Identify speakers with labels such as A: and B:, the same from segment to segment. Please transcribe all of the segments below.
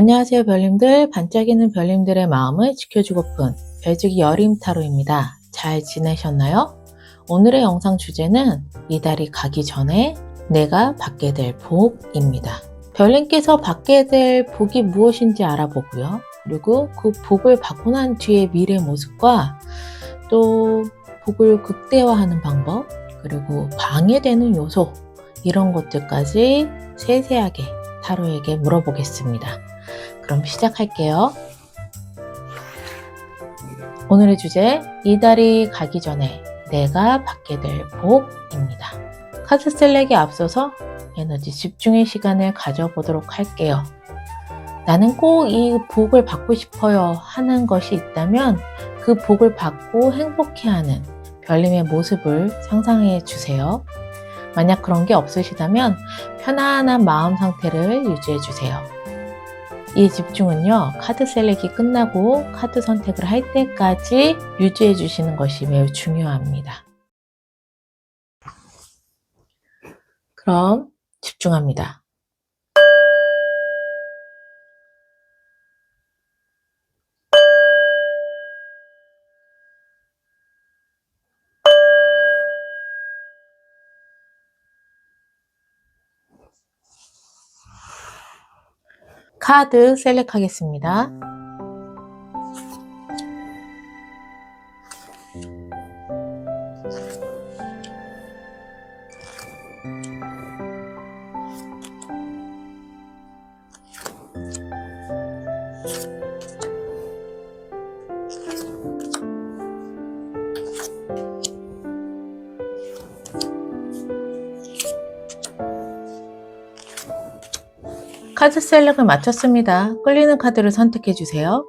A: 안녕하세요, 별님들. 반짝이는 별님들의 마음을 지켜주고픈 별주기 여림 타로입니다. 잘 지내셨나요? 오늘의 영상 주제는 이달이 가기 전에 내가 받게 될 복입니다. 별님께서 받게 될 복이 무엇인지 알아보고요. 그리고 그 복을 받고 난 뒤의 미래 모습과 또 복을 극대화하는 방법, 그리고 방해되는 요소, 이런 것들까지 세세하게 타로에게 물어보겠습니다. 그럼 시작할게요. 오늘의 주제, 이달이 가기 전에 내가 받게 될 복입니다. 카드 셀렉에 앞서서 에너지 집중의 시간을 가져보도록 할게요. 나는 꼭 이 복을 받고 싶어요 하는 것이 있다면 그 복을 받고 행복해하는 별님의 모습을 상상해 주세요. 만약 그런 게 없으시다면 편안한 마음 상태를 유지해 주세요. 이 집중은요, 카드 셀렉이 끝나고 카드 선택을 할 때까지 유지해 주시는 것이 매우 중요합니다. 그럼 집중합니다. 카드 셀렉하겠습니다. 카드 셀렉을 마쳤습니다. 끌리는 카드를 선택해 주세요.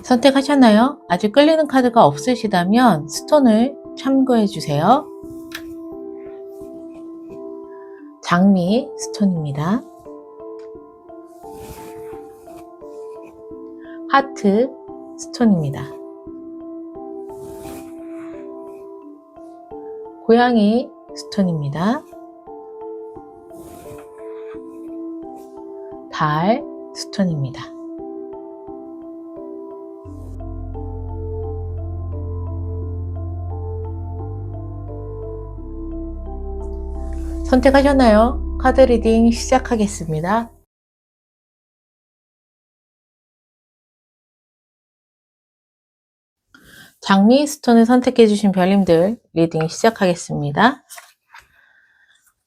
A: 선택하셨나요? 아직 끌리는 카드가 없으시다면 스톤을 참고해 주세요. 장미 스톤입니다. 하트 스톤입니다. 고양이 스톤입니다. 달 스톤입니다. 선택하셨나요? 카드 리딩 시작하겠습니다. 장미 스톤을 선택해 주신 별님들 리딩 시작하겠습니다.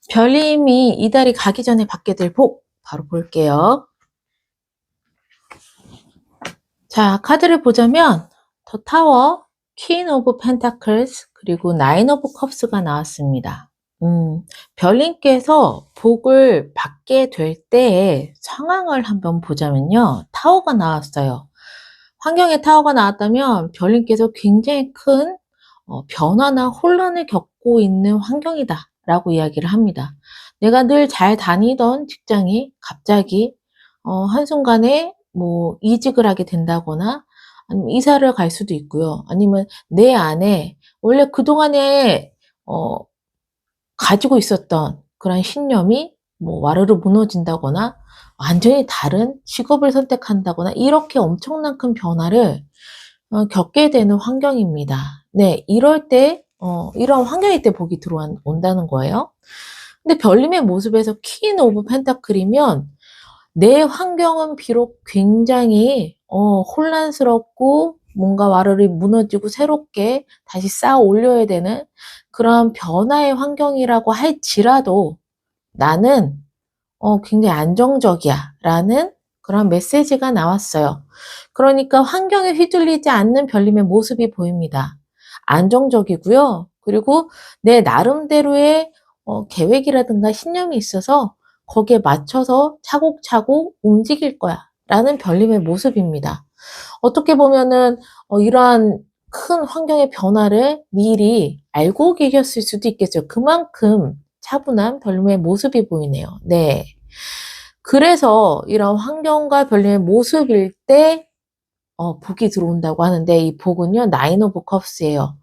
A: 별님이 이달이 가기 전에 받게 될 복 바로 볼게요. 자, 카드를 보자면 더 타워, 퀸 오브 펜타클스, 그리고 나인 오브 컵스가 나왔습니다. 별님께서 복을 받게 될 때의 상황을 한번 보자면요. 타워가 나왔어요. 환경에 타워가 나왔다면 별님께서 굉장히 큰 변화나 혼란을 겪고 있는 환경이다 라고 이야기를 합니다. 내가 늘 잘 다니던 직장이 갑자기 한순간에 뭐 이직을 하게 된다거나 아니면 이사를 갈 수도 있고요. 아니면 내 안에 원래 그동안에 가지고 있었던 그런 신념이 뭐 와르르 무너진다거나 완전히 다른 직업을 선택한다거나 이렇게 엄청난 큰 변화를 겪게 되는 환경입니다. 네, 이럴 때 이런 환경일 때 복이 들어온다는 거예요. 근데 별님의 모습에서 퀸 오브 펜타클이면 내 환경은 비록 굉장히 혼란스럽고 뭔가 와르르 무너지고 새롭게 다시 쌓아 올려야 되는 그런 변화의 환경이라고 할지라도 나는 굉장히 안정적이야 라는 그런 메시지가 나왔어요. 그러니까 환경에 휘둘리지 않는 별님의 모습이 보입니다. 안정적이고요. 그리고 내 나름대로의 계획이라든가 신념이 있어서 거기에 맞춰서 차곡차곡 움직일 거야 라는 별님의 모습입니다. 어떻게 보면은 이러한 큰 환경의 변화를 미리 알고 계셨을 수도 있겠죠. 그만큼 차분한 별님의 모습이 보이네요. 네. 그래서 이런 환경과 별님의 모습일 때 복이 들어온다고 하는데 이 복은요, 나인 오브 컵스예요.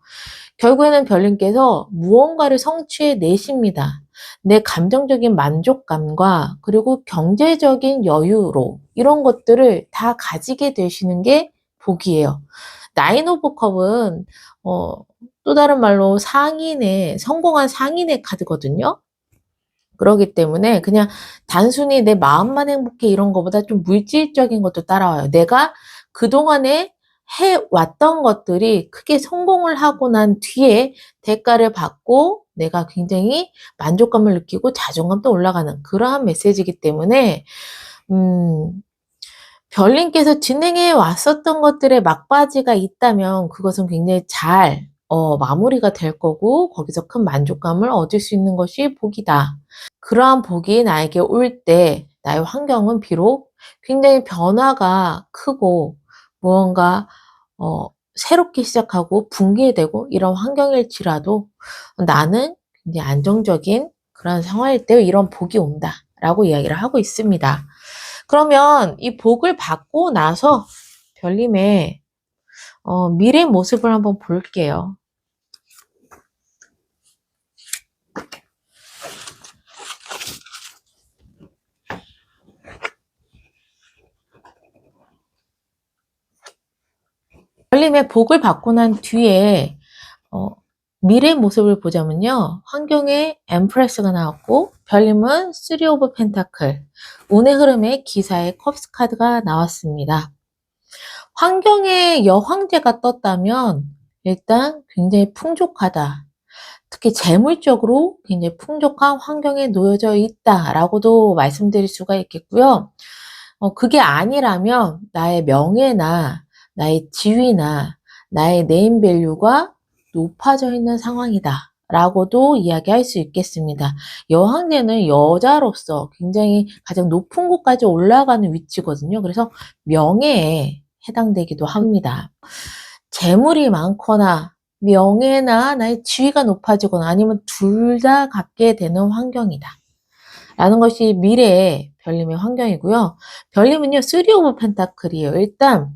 A: 결국에는 별님께서 무언가를 성취해 내십니다. 내 감정적인 만족감과 그리고 경제적인 여유로 이런 것들을 다 가지게 되시는 게 복이에요. 나인 오브 컵은 또 다른 말로 상인의 성공한 상인의 카드거든요. 그러기 때문에 그냥 단순히 내 마음만 행복해 이런 것보다 좀 물질적인 것도 따라와요. 내가 그동안에 해왔던 것들이 크게 성공을 하고 난 뒤에 대가를 받고 내가 굉장히 만족감을 느끼고 자존감도 올라가는 그러한 메시지이기 때문에 별님께서 진행해 왔었던 것들의 막바지가 있다면 그것은 굉장히 잘 마무리가 될 거고 거기서 큰 만족감을 얻을 수 있는 것이 복이다. 그러한 복이 나에게 올 때 나의 환경은 비록 굉장히 변화가 크고 무언가 새롭게 시작하고 붕괴되고 이런 환경일지라도 나는 굉장히 안정적인 그런 상황일 때 이런 복이 온다라고 이야기를 하고 있습니다. 그러면 이 복을 받고 나서 별님의 미래 모습을 한번 볼게요. 별님의 복을 받고 난 뒤에 미래 모습을 보자면요. 환경에 엠프레스가 나왔고 별님은 3 오브 펜타클 운의 흐름에 기사의 컵스 카드가 나왔습니다. 환경에 여황제가 떴다면 일단 굉장히 풍족하다. 특히 재물적으로 굉장히 풍족한 환경에 놓여져 있다라고도 말씀드릴 수가 있겠고요. 그게 아니라면 나의 명예나 나의 지위나 나의 네임밸류가 높아져 있는 상황이다 라고도 이야기할 수 있겠습니다. 여황제는 여자로서 굉장히 가장 높은 곳까지 올라가는 위치거든요. 그래서 명예에 해당되기도 합니다. 재물이 많거나 명예나 나의 지위가 높아지거나 아니면 둘 다 갖게 되는 환경이다 라는 것이 미래의 별님의 환경이고요. 별님은요 3 오브 펜타클이에요. 일단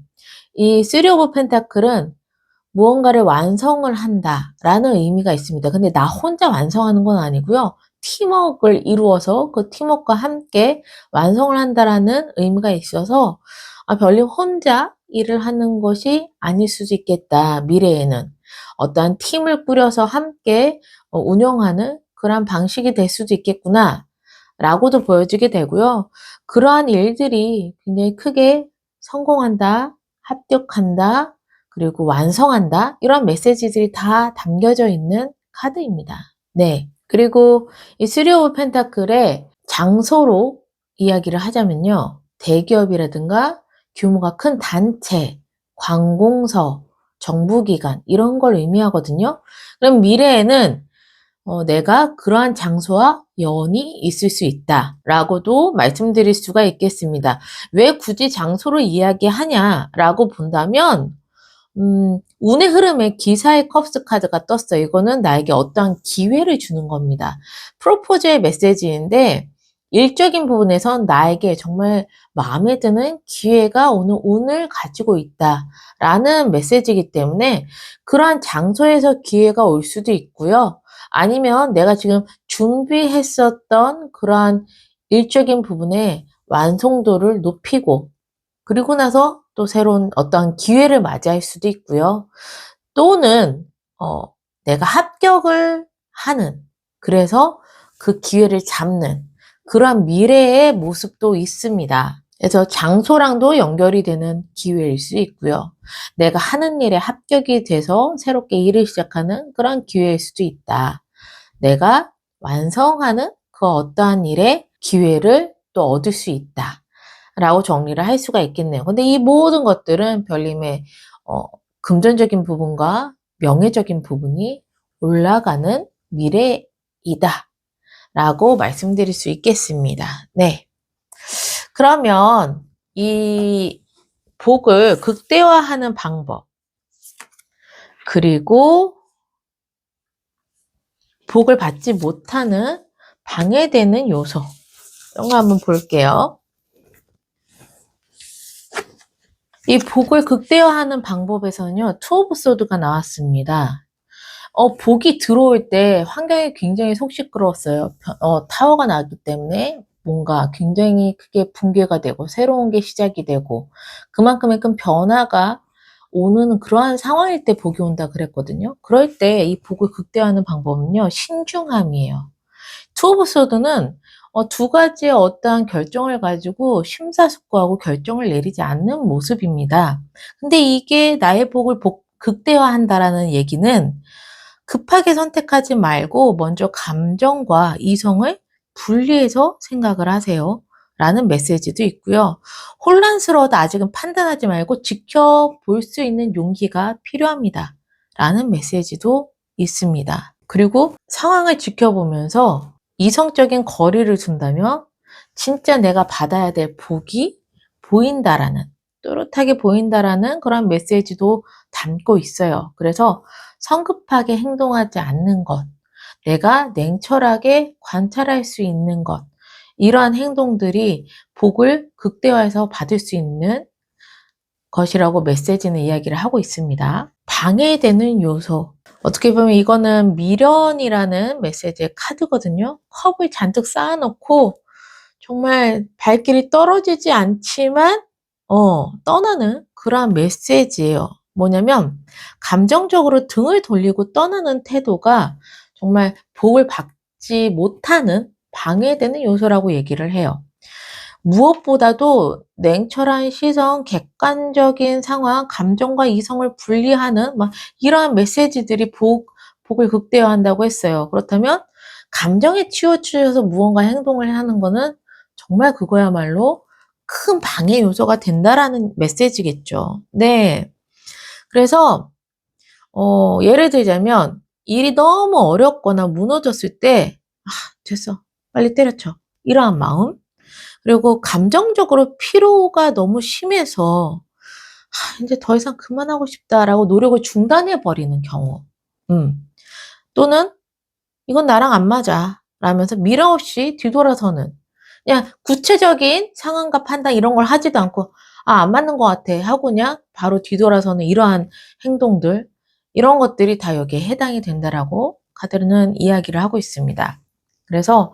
A: 이 3 오브 펜타클은 무언가를 완성을 한다라는 의미가 있습니다. 근데 나 혼자 완성하는 건 아니고요. 팀워크를 이루어서 그 팀워크와 함께 완성을 한다라는 의미가 있어서 별님 혼자 일을 하는 것이 아닐 수도 있겠다. 미래에는 어떠한 팀을 꾸려서 함께 운영하는 그런 방식이 될 수도 있겠구나 라고도 보여지게 되고요. 그러한 일들이 굉장히 크게 성공한다, 합격한다, 그리고 완성한다 이런 메시지들이 다 담겨져 있는 카드입니다. 네. 그리고 이 3 오브 펜타클의 장소로 이야기를 하자면요. 대기업이라든가 규모가 큰 단체, 관공서, 정부기관 이런 걸 의미하거든요. 그럼 미래에는 내가 그러한 장소와 연이 있을 수 있다라고도 말씀드릴 수가 있겠습니다. 왜 굳이 장소를 이야기하냐라고 본다면 운의 흐름에 기사의 컵스 카드가 떴어요. 이거는 나에게 어떠한 기회를 주는 겁니다. 프로포즈의 메시지인데 일적인 부분에선 나에게 정말 마음에 드는 기회가 오는 운을 가지고 있다라는 메시지이기 때문에 그러한 장소에서 기회가 올 수도 있고요. 아니면 내가 지금 준비했었던 그러한 일적인 부분의 완성도를 높이고 그리고 나서 또 새로운 어떠한 기회를 맞이할 수도 있고요. 또는 내가 합격을 하는 그래서 그 기회를 잡는 그러한 미래의 모습도 있습니다. 그래서 장소랑도 연결이 되는 기회일 수 있고요. 내가 하는 일에 합격이 돼서 새롭게 일을 시작하는 그런 기회일 수도 있다. 내가 완성하는 그 어떠한 일의 기회를 또 얻을 수 있다. 라고 정리를 할 수가 있겠네요. 근데 이 모든 것들은 별님의 금전적인 부분과 명예적인 부분이 올라가는 미래이다. 라고 말씀드릴 수 있겠습니다. 네. 그러면 이 복을 극대화하는 방법, 그리고 복을 받지 못하는 방해되는 요소, 이런 거 한번 볼게요. 이 복을 극대화하는 방법에서는요, 투 오브 소드가 나왔습니다. 복이 들어올 때 환경이 굉장히 속 시끄러웠어요. 타워가 나왔기 때문에 뭔가 굉장히 크게 붕괴가 되고 새로운 게 시작이 되고 그만큼의 큰 변화가 오는 그러한 상황일 때 복이 온다 그랬거든요. 그럴 때 이 복을 극대화하는 방법은요, 신중함이에요. 투 오브 소드는 두 가지의 어떠한 결정을 가지고 심사숙고하고 결정을 내리지 않는 모습입니다. 근데 이게 나의 복을 극대화한다라는 얘기는 급하게 선택하지 말고 먼저 감정과 이성을 분리해서 생각을 하세요. 라는 메시지도 있고요. 혼란스러워도 아직은 판단하지 말고 지켜볼 수 있는 용기가 필요합니다. 라는 메시지도 있습니다. 그리고 상황을 지켜보면서 이성적인 거리를 둔다면 진짜 내가 받아야 될 복이 보인다라는, 또렷하게 보인다라는 그런 메시지도 담고 있어요. 그래서 성급하게 행동하지 않는 것, 내가 냉철하게 관찰할 수 있는 것, 이러한 행동들이 복을 극대화해서 받을 수 있는 것이라고 메시지는 이야기를 하고 있습니다. 방해되는 요소. 어떻게 보면 이거는 미련이라는 메시지의 카드거든요. 컵을 잔뜩 쌓아놓고 정말 발길이 떨어지지 않지만 떠나는 그러한 메시지예요. 뭐냐면 감정적으로 등을 돌리고 떠나는 태도가 정말 복을 받지 못하는 방해되는 요소라고 얘기를 해요. 무엇보다도 냉철한 시선, 객관적인 상황, 감정과 이성을 분리하는 이러한 메시지들이 복을 극대화한다고 했어요. 그렇다면 감정에 치우쳐서 무언가 행동을 하는 거는 정말 그거야말로 큰 방해 요소가 된다라는 메시지겠죠. 네. 그래서 예를 들자면 일이 너무 어렵거나 무너졌을 때 됐어. 빨리 때려쳐. 이러한 마음. 그리고 감정적으로 피로가 너무 심해서 이제 더 이상 그만하고 싶다라고 노력을 중단해 버리는 경우. 또는 이건 나랑 안 맞아 라면서 미련 없이 뒤돌아서는, 그냥 구체적인 상황과 판단 이런 걸 하지도 않고 안 맞는 것 같아 하고 그냥 바로 뒤돌아서는 이러한 행동들, 이런 것들이 다 여기에 해당이 된다라고 카드는 이야기를 하고 있습니다. 그래서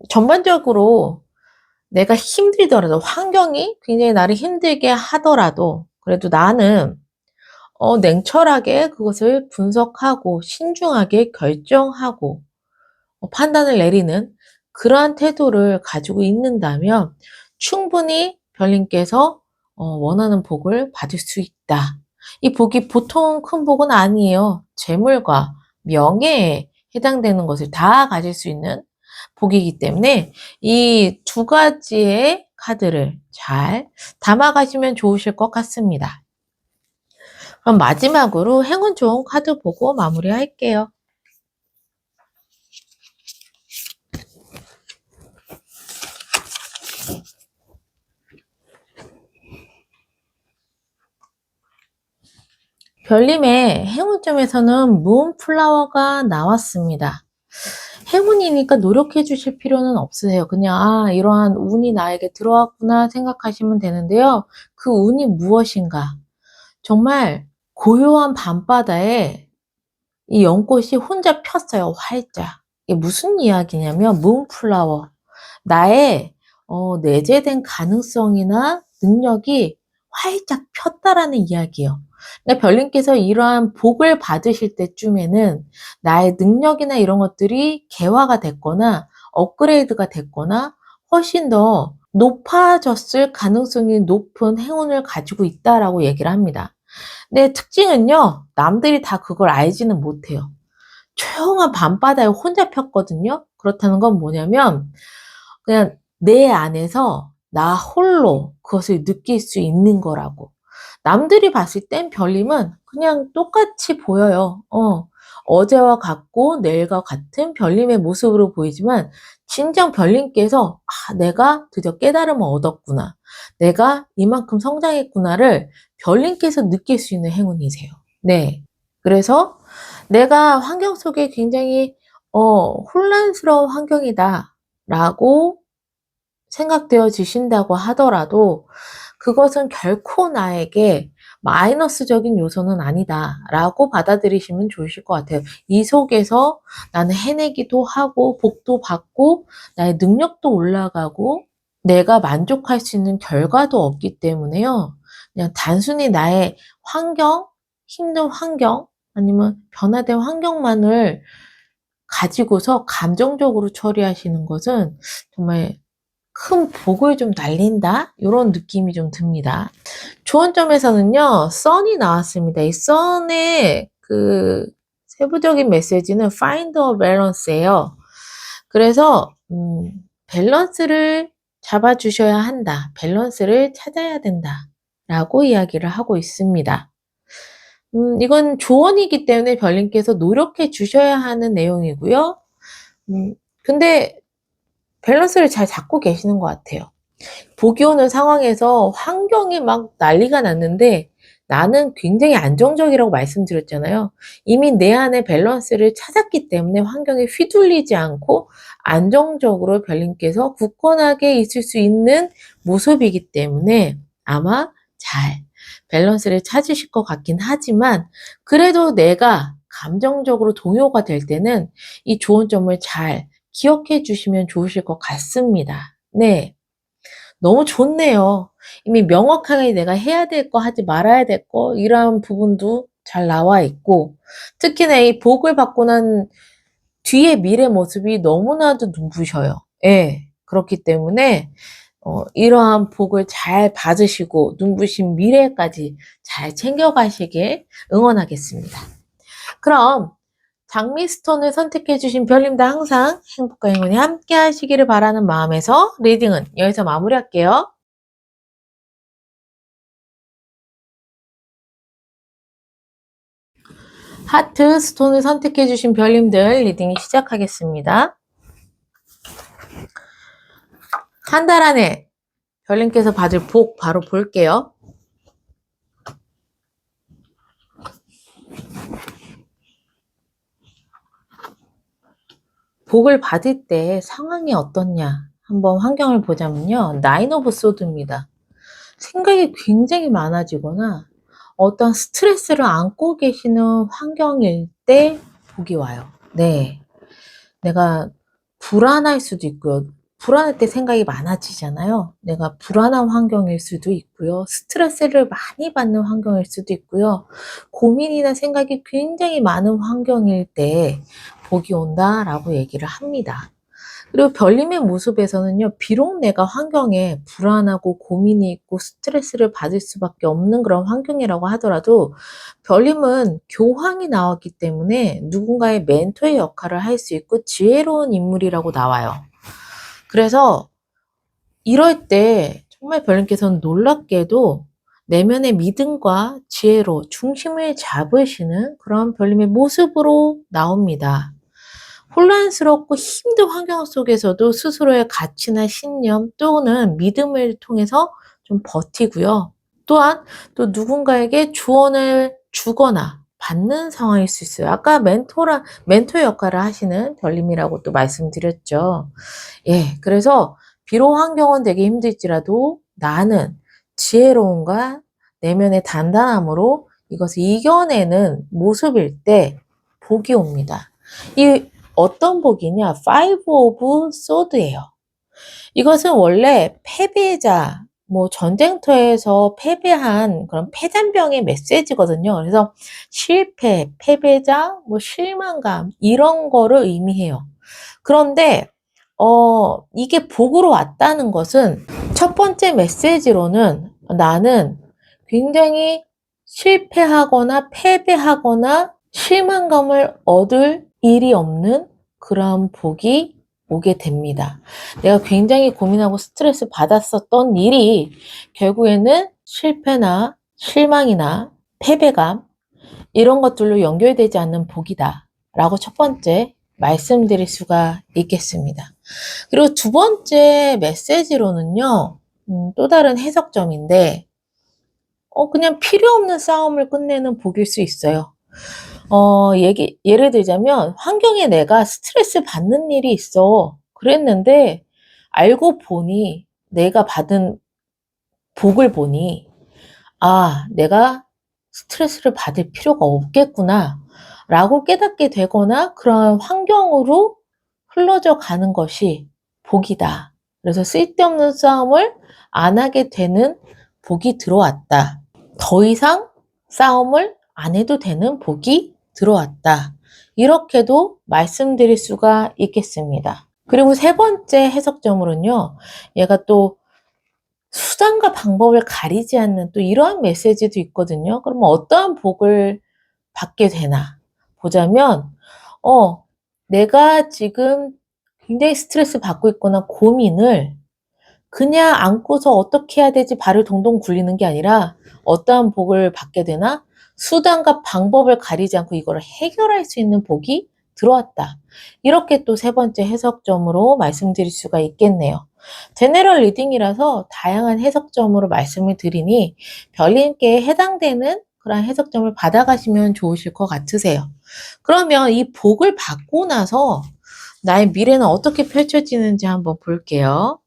A: 전반적으로 내가 힘들더라도, 환경이 굉장히 나를 힘들게 하더라도 그래도 나는 냉철하게 그것을 분석하고 신중하게 결정하고 판단을 내리는 그러한 태도를 가지고 있는다면 충분히 별님께서 원하는 복을 받을 수 있다. 이 복이 보통 큰 복은 아니에요. 재물과 명예에 해당되는 것을 다 가질 수 있는 복이기 때문에 이 두 가지의 카드를 잘 담아가시면 좋으실 것 같습니다. 그럼 마지막으로 행운 좋은 카드 보고 마무리할게요. 별님의 행운점에서는 문플라워가 나왔습니다. 행운이니까 노력해 주실 필요는 없으세요. 그냥 이러한 운이 나에게 들어왔구나 생각하시면 되는데요. 그 운이 무엇인가? 정말 고요한 밤바다에 이 연꽃이 혼자 폈어요. 활짝. 이게 무슨 이야기냐면 문플라워. 나의 내재된 가능성이나 능력이 활짝 폈다라는 이야기예요. 근데 별님께서 이러한 복을 받으실 때쯤에는 나의 능력이나 이런 것들이 개화가 됐거나 업그레이드가 됐거나 훨씬 더 높아졌을 가능성이 높은 행운을 가지고 있다라고 얘기를 합니다. 근데 특징은요, 남들이 다 그걸 알지는 못해요. 조용한 밤바다에 혼자 폈거든요. 그렇다는 건 뭐냐면 그냥 내 안에서 나 홀로 그것을 느낄 수 있는 거라고. 남들이 봤을 땐 별님은 그냥 똑같이 보여요. 어제와 같고 내일과 같은 별님의 모습으로 보이지만 진정 별님께서 내가 드디어 깨달음을 얻었구나. 내가 이만큼 성장했구나를 별님께서 느낄 수 있는 행운이세요. 네. 그래서 내가 환경 속에 굉장히 혼란스러운 환경이다 라고 생각되어지신다고 하더라도 그것은 결코 나에게 마이너스적인 요소는 아니다라고 받아들이시면 좋으실 것 같아요. 이 속에서 나는 해내기도 하고 복도 받고 나의 능력도 올라가고 내가 만족할 수 있는 결과도 없기 때문에요. 그냥 단순히 나의 환경, 힘든 환경, 아니면 변화된 환경만을 가지고서 감정적으로 처리하시는 것은 정말 큰 복을 좀 날린다? 이런 느낌이 좀 듭니다. 좋은 점에서는요, sun이 나왔습니다. 이 sun의 그 세부적인 메시지는 find a balance예요. 그래서 밸런스를 잡아주셔야 한다. 밸런스를 찾아야 된다. 라고 이야기를 하고 있습니다. 이건 조언이기 때문에 별님께서 노력해 주셔야 하는 내용이고요. 근데 밸런스를 잘 잡고 계시는 것 같아요. 복이 오는 상황에서 환경이 막 난리가 났는데 나는 굉장히 안정적이라고 말씀드렸잖아요. 이미 내 안에 밸런스를 찾았기 때문에 환경에 휘둘리지 않고 안정적으로 별님께서 굳건하게 있을 수 있는 모습이기 때문에 아마 잘 밸런스를 찾으실 것 같긴 하지만 그래도 내가 감정적으로 동요가 될 때는 이 좋은 점을 잘 기억해 주시면 좋으실 것 같습니다. 네. 너무 좋네요. 이미 명확하게 내가 해야 될 거, 하지 말아야 될 거, 이러한 부분도 잘 나와 있고, 특히나 이 복을 받고 난 뒤의 미래 모습이 너무나도 눈부셔요. 예. 그렇기 때문에, 이러한 복을 잘 받으시고, 눈부신 미래까지 잘 챙겨가시길 응원하겠습니다. 그럼, 장미스톤을 선택해주신 별님도 항상 행복과 행운이 함께 하시기를 바라는 마음에서 리딩은 여기서 마무리할게요. 하트 스톤을 선택해주신 별님들 리딩 시작하겠습니다. 한 달 안에 별님께서 받을 복 바로 볼게요. 복을 받을 때 상황이 어떻냐 한번 환경을 보자면요. 나인 오브 소드입니다. 생각이 굉장히 많아지거나 어떤 스트레스를 안고 계시는 환경일 때 복이 와요. 네. 내가 불안할 수도 있고요. 불안할 때 생각이 많아지잖아요. 내가 불안한 환경일 수도 있고요. 스트레스를 많이 받는 환경일 수도 있고요. 고민이나 생각이 굉장히 많은 환경일 때 복이 온다라고 얘기를 합니다. 그리고 별님의 모습에서는요, 비록 내가 환경에 불안하고 고민이 있고 스트레스를 받을 수밖에 없는 그런 환경이라고 하더라도 별님은 교황이 나왔기 때문에 누군가의 멘토의 역할을 할 수 있고 지혜로운 인물이라고 나와요. 그래서 이럴 때 정말 별님께서는 놀랍게도 내면의 믿음과 지혜로 중심을 잡으시는 그런 별님의 모습으로 나옵니다. 혼란스럽고 힘든 환경 속에서도 스스로의 가치나 신념 또는 믿음을 통해서 좀 버티고요. 또한 또 누군가에게 조언을 주거나 받는 상황일 수 있어요. 아까 멘토 역할을 하시는 별님이라고 또 말씀드렸죠. 예, 그래서 비록 환경은 되게 힘들지라도 나는 지혜로움과 내면의 단단함으로 이것을 이겨내는 모습일 때 복이 옵니다. 이 어떤 복이냐? Five of Swords예요. 이것은 원래 패배자, 뭐 전쟁터에서 패배한 그런 패잔병의 메시지거든요. 그래서 실패, 패배자, 뭐 실망감 이런 거를 의미해요. 그런데 이게 복으로 왔다는 것은 첫 번째 메시지로는 나는 굉장히 실패하거나 패배하거나 실망감을 얻을 일이 없는 그런 복이 오게 됩니다. 내가 굉장히 고민하고 스트레스 받았었던 일이 결국에는 실패나 실망이나 패배감 이런 것들로 연결되지 않는 복이다 라고 첫 번째 말씀드릴 수가 있겠습니다. 그리고 두 번째 메시지로는요, 또 다른 해석점인데, 그냥 필요 없는 싸움을 끝내는 복일 수 있어요. 예를 들자면, 환경에 내가 스트레스 받는 일이 있어. 그랬는데, 알고 보니 내가 받은 복을 보니 아, 내가 스트레스를 받을 필요가 없겠구나 라고 깨닫게 되거나 그런 환경으로 흘러져 가는 것이 복이다. 그래서 쓸데없는 싸움을 안 하게 되는 복이 들어왔다. 더 이상 싸움을 안 해도 되는 복이 들어왔다. 이렇게도 말씀드릴 수가 있겠습니다. 그리고 세 번째 해석점으로는요, 얘가 또 수단과 방법을 가리지 않는 또 이러한 메시지도 있거든요. 그러면 어떠한 복을 받게 되나 보자면, 내가 지금 굉장히 스트레스 받고 있거나 고민을 그냥 안고서 어떻게 해야 되지 발을 동동 굴리는 게 아니라 어떠한 복을 받게 되나 수단과 방법을 가리지 않고 이거를 해결할 수 있는 복이 들어왔다. 이렇게 또 세 번째 해석점으로 말씀드릴 수가 있겠네요. 제너럴 리딩이라서 다양한 해석점으로 말씀을 드리니 별님께 해당되는 그런 해석점을 받아가시면 좋으실 것 같으세요. 그러면 이 복을 받고 나서 나의 미래는 어떻게 펼쳐지는지 한번 볼게요.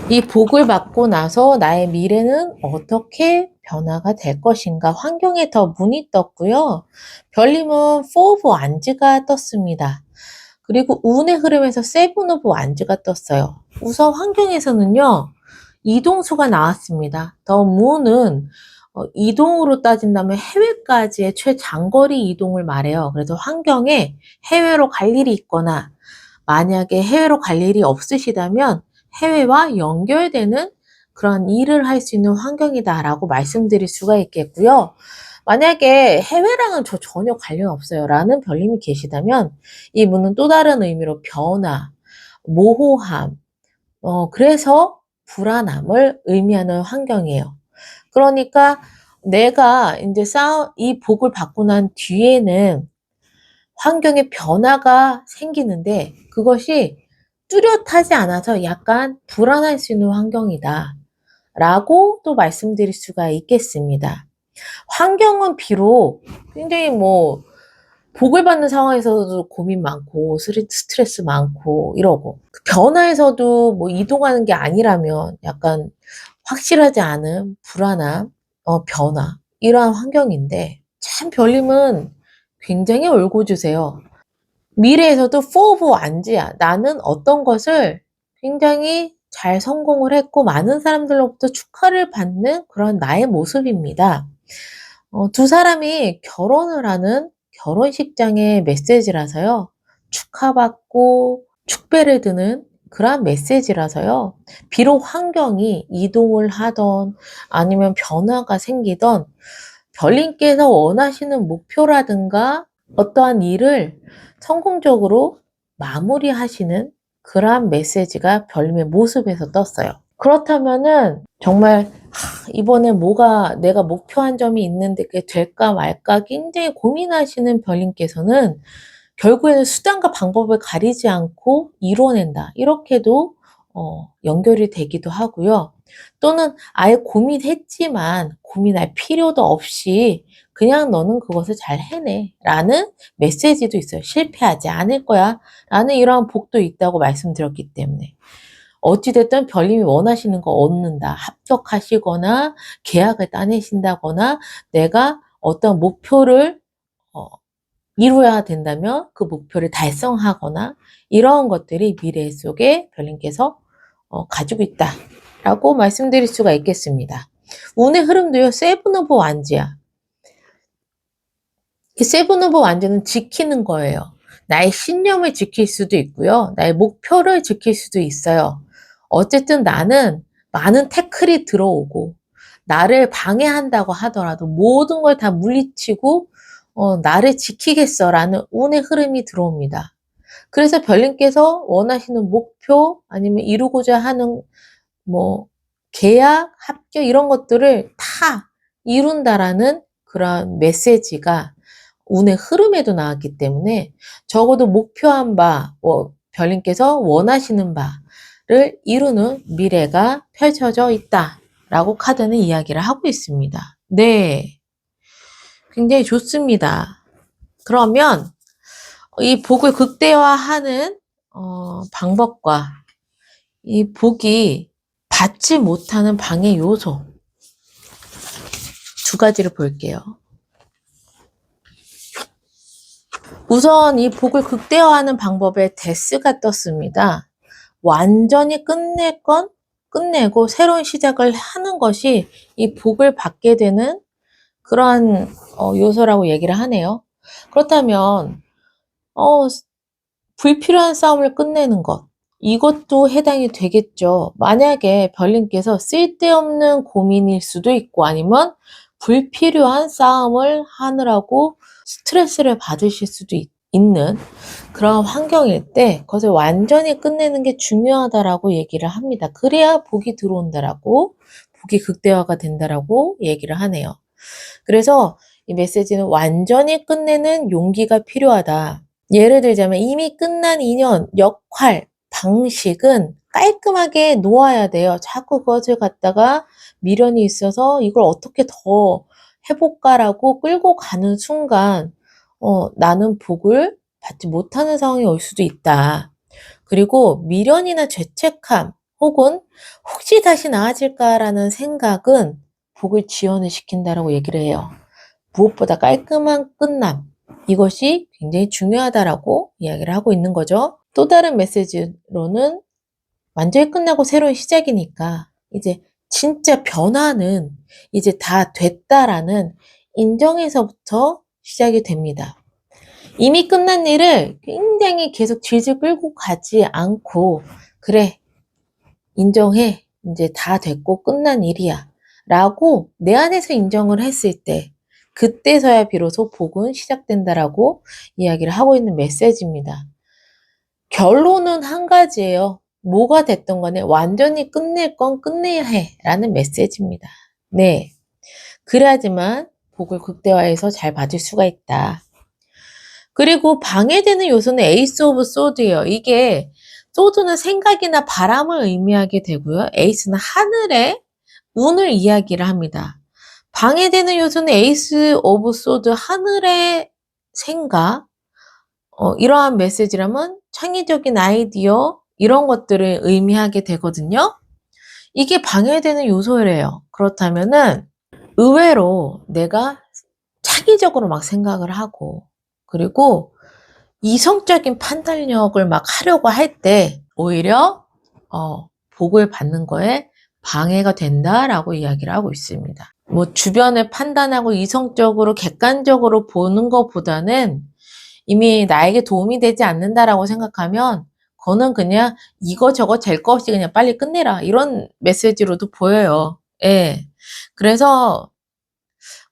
A: 이 복을 받고 나서 나의 미래는 어떻게 변화가 될 것인가 환경에 더 문이 떴고요. 별님은 4 오브 완즈가 떴습니다. 그리고 운의 흐름에서 7 오브 완즈가 떴어요. 우선 환경에서는요. 이동수가 나왔습니다. 더 문은 이동으로 따진다면 해외까지의 최장거리 이동을 말해요. 그래서 환경에 해외로 갈 일이 있거나 만약에 해외로 갈 일이 없으시다면 해외와 연결되는 그런 일을 할 수 있는 환경이다라고 말씀드릴 수가 있겠고요. 만약에 해외랑은 저 전혀 관련 없어요 라는 별님이 계시다면 이 문은 또 다른 의미로 변화, 모호함, 그래서 불안함을 의미하는 환경이에요. 그러니까 내가 이제 이 복을 받고 난 뒤에는 환경에 변화가 생기는데 그것이 뚜렷하지 않아서 약간 불안할 수 있는 환경이다 라고 또 말씀드릴 수가 있겠습니다. 환경은 비록 굉장히 복을 받는 상황에서도 고민 많고 스트레스 많고 이러고 변화에서도 이동하는 게 아니라면 약간 확실하지 않은 불안함, 변화 이러한 환경인데 참 별님은 굉장히 올고주세요. 미래에서도 4 오브 완즈야. 나는 어떤 것을 굉장히 잘 성공을 했고 많은 사람들로부터 축하를 받는 그런 나의 모습입니다. 두 사람이 결혼을 하는 결혼식장의 메시지라서요. 축하받고 축배를 드는 그러한 메시지라서요. 비록 환경이 이동을 하던 아니면 변화가 생기던 별님께서 원하시는 목표라든가 어떠한 일을 성공적으로 마무리하시는 그러한 메시지가 별님의 모습에서 떴어요. 그렇다면은 정말 이번에 내가 목표한 점이 있는데 그게 될까 말까 굉장히 고민하시는 별님께서는 결국에는 수단과 방법을 가리지 않고 이뤄낸다. 이렇게도 연결이 되기도 하고요. 또는 아예 고민했지만 고민할 필요도 없이 그냥 너는 그것을 잘 해내 라는 메시지도 있어요. 실패하지 않을 거야 라는 이러한 복도 있다고 말씀드렸기 때문에 어찌됐든 별님이 원하시는 거 얻는다. 합격하시거나 계약을 따내신다거나 내가 어떤 목표를 이루어야 된다면 그 목표를 달성하거나 이러한 것들이 미래 속에 별님께서 가지고 있다라고 말씀드릴 수가 있겠습니다. 운의 흐름도요. 7 오브 완즈야. 이 7 오브 완즈는 지키는 거예요. 나의 신념을 지킬 수도 있고요. 나의 목표를 지킬 수도 있어요. 어쨌든 나는 많은 태클이 들어오고 나를 방해한다고 하더라도 모든 걸 다 물리치고 나를 지키겠어라는 운의 흐름이 들어옵니다. 그래서 별님께서 원하시는 목표 아니면 이루고자 하는 계약, 합격 이런 것들을 다 이룬다라는 그런 메시지가 운의 흐름에도 나왔기 때문에 적어도 목표한 바, 별님께서 원하시는 바를 이루는 미래가 펼쳐져 있다라고 카드는 이야기를 하고 있습니다. 네. 굉장히 좋습니다. 그러면 이 복을 극대화하는 방법과 이 복이 받지 못하는 방해 요소 두 가지를 볼게요. 우선 이 복을 극대화하는 방법에 데스가 떴습니다. 완전히 끝내고 새로운 시작을 하는 것이 이 복을 받게 되는 그러한 요소라고 얘기를 하네요. 그렇다면 불필요한 싸움을 끝내는 것, 이것도 해당이 되겠죠. 만약에 별님께서 쓸데없는 고민일 수도 있고 아니면 불필요한 싸움을 하느라고 스트레스를 받으실 수도 있는 그런 환경일 때 그것을 완전히 끝내는 게 중요하다라고 얘기를 합니다. 그래야 복이 들어온다라고, 복이 극대화가 된다라고 얘기를 하네요. 그래서 이 메시지는 완전히 끝내는 용기가 필요하다. 예를 들자면 이미 끝난 인연, 역할, 방식은 깔끔하게 놓아야 돼요. 자꾸 그것을 갖다가 미련이 있어서 이걸 어떻게 더 해볼까라고 끌고 가는 순간 나는 복을 받지 못하는 상황이 올 수도 있다. 그리고 미련이나 죄책감 혹은 혹시 다시 나아질까라는 생각은 복을 지연을 시킨다라고 얘기를 해요. 무엇보다 깔끔한 끝남, 이것이 굉장히 중요하다라고 이야기를 하고 있는 거죠. 또 다른 메시지로는 완전히 끝나고 새로운 시작이니까 이제 진짜 변화는 이제 다 됐다라는 인정에서부터 시작이 됩니다. 이미 끝난 일을 굉장히 계속 질질 끌고 가지 않고 그래, 인정해, 이제 다 됐고 끝난 일이야 라고 내 안에서 인정을 했을 때 그때서야 비로소 복은 시작된다라고 이야기를 하고 있는 메시지입니다. 결론은 한 가지예요. 뭐가 됐던 간에 완전히 끝낼 건 끝내야 해 라는 메시지입니다. 네, 그래야지만 복을 극대화해서 잘 받을 수가 있다. 그리고 방해되는 요소는 에이스 오브 소드예요. 이게 소드는 생각이나 바람을 의미하게 되고요. 에이스는 하늘의 운을 이야기를 합니다. 방해되는 요소는 에이스 오브 소드, 하늘의 생각, 이러한 메시지라면 창의적인 아이디어, 이런 것들을 의미하게 되거든요. 이게 방해되는 요소래요. 그렇다면은 의외로 내가 창의적으로 막 생각을 하고 그리고 이성적인 판단력을 막 하려고 할 때 오히려 복을 받는 거에 방해가 된다라고 이야기를 하고 있습니다. 뭐 주변을 판단하고 이성적으로 객관적으로 보는 것보다는 이미 나에게 도움이 되지 않는다라고 생각하면 그거는 그냥 이거저거 될 거 없이 그냥 빨리 끝내라, 이런 메시지로도 보여요. 예. 그래서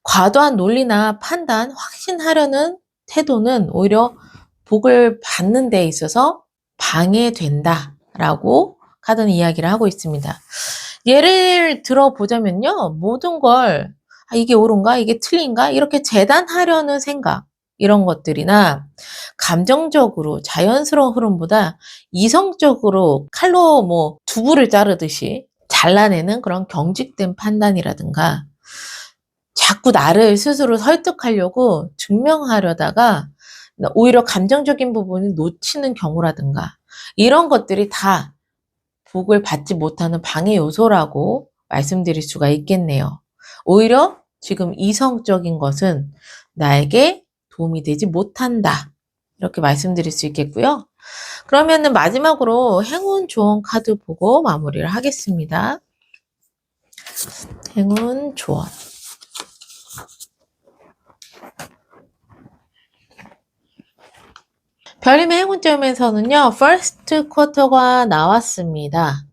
A: 과도한 논리나 판단, 확신하려는 태도는 오히려 복을 받는 데 있어서 방해된다라고 카드는 이야기를 하고 있습니다. 예를 들어보자면요. 모든 걸 이게 옳은가? 이게 틀린가? 이렇게 재단하려는 생각, 이런 것들이나 감정적으로 자연스러운 흐름보다 이성적으로 칼로 뭐 두부를 자르듯이 잘라내는 그런 경직된 판단이라든가 자꾸 나를 스스로 설득하려고 증명하려다가 오히려 감정적인 부분을 놓치는 경우라든가 이런 것들이 다 복을 받지 못하는 방해 요소라고 말씀드릴 수가 있겠네요. 오히려 지금 이성적인 것은 나에게 도움이 되지 못한다, 이렇게 말씀드릴 수 있겠고요. 그러면은 마지막으로 행운 조언 카드 보고 마무리를 하겠습니다. 행운 조언. 별님의 행운점에서는요, 퍼스트 쿼터가 나왔습니다.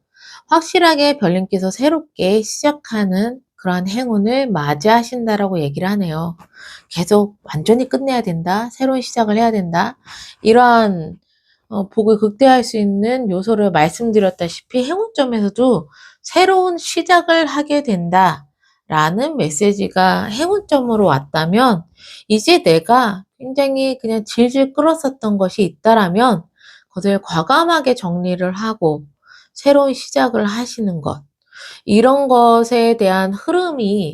A: 확실하게 별님께서 새롭게 시작하는 그러한 행운을 맞이하신다라고 얘기를 하네요. 계속 완전히 끝내야 된다, 새로운 시작을 해야 된다, 이러한 복을 극대화할 수 있는 요소를 말씀드렸다시피 행운점에서도 새로운 시작을 하게 된다 라는 메시지가 행운점으로 왔다면 이제 내가 굉장히 그냥 질질 끌었었던 것이 있다라면 그것을 과감하게 정리를 하고 새로운 시작을 하시는 것, 이런 것에 대한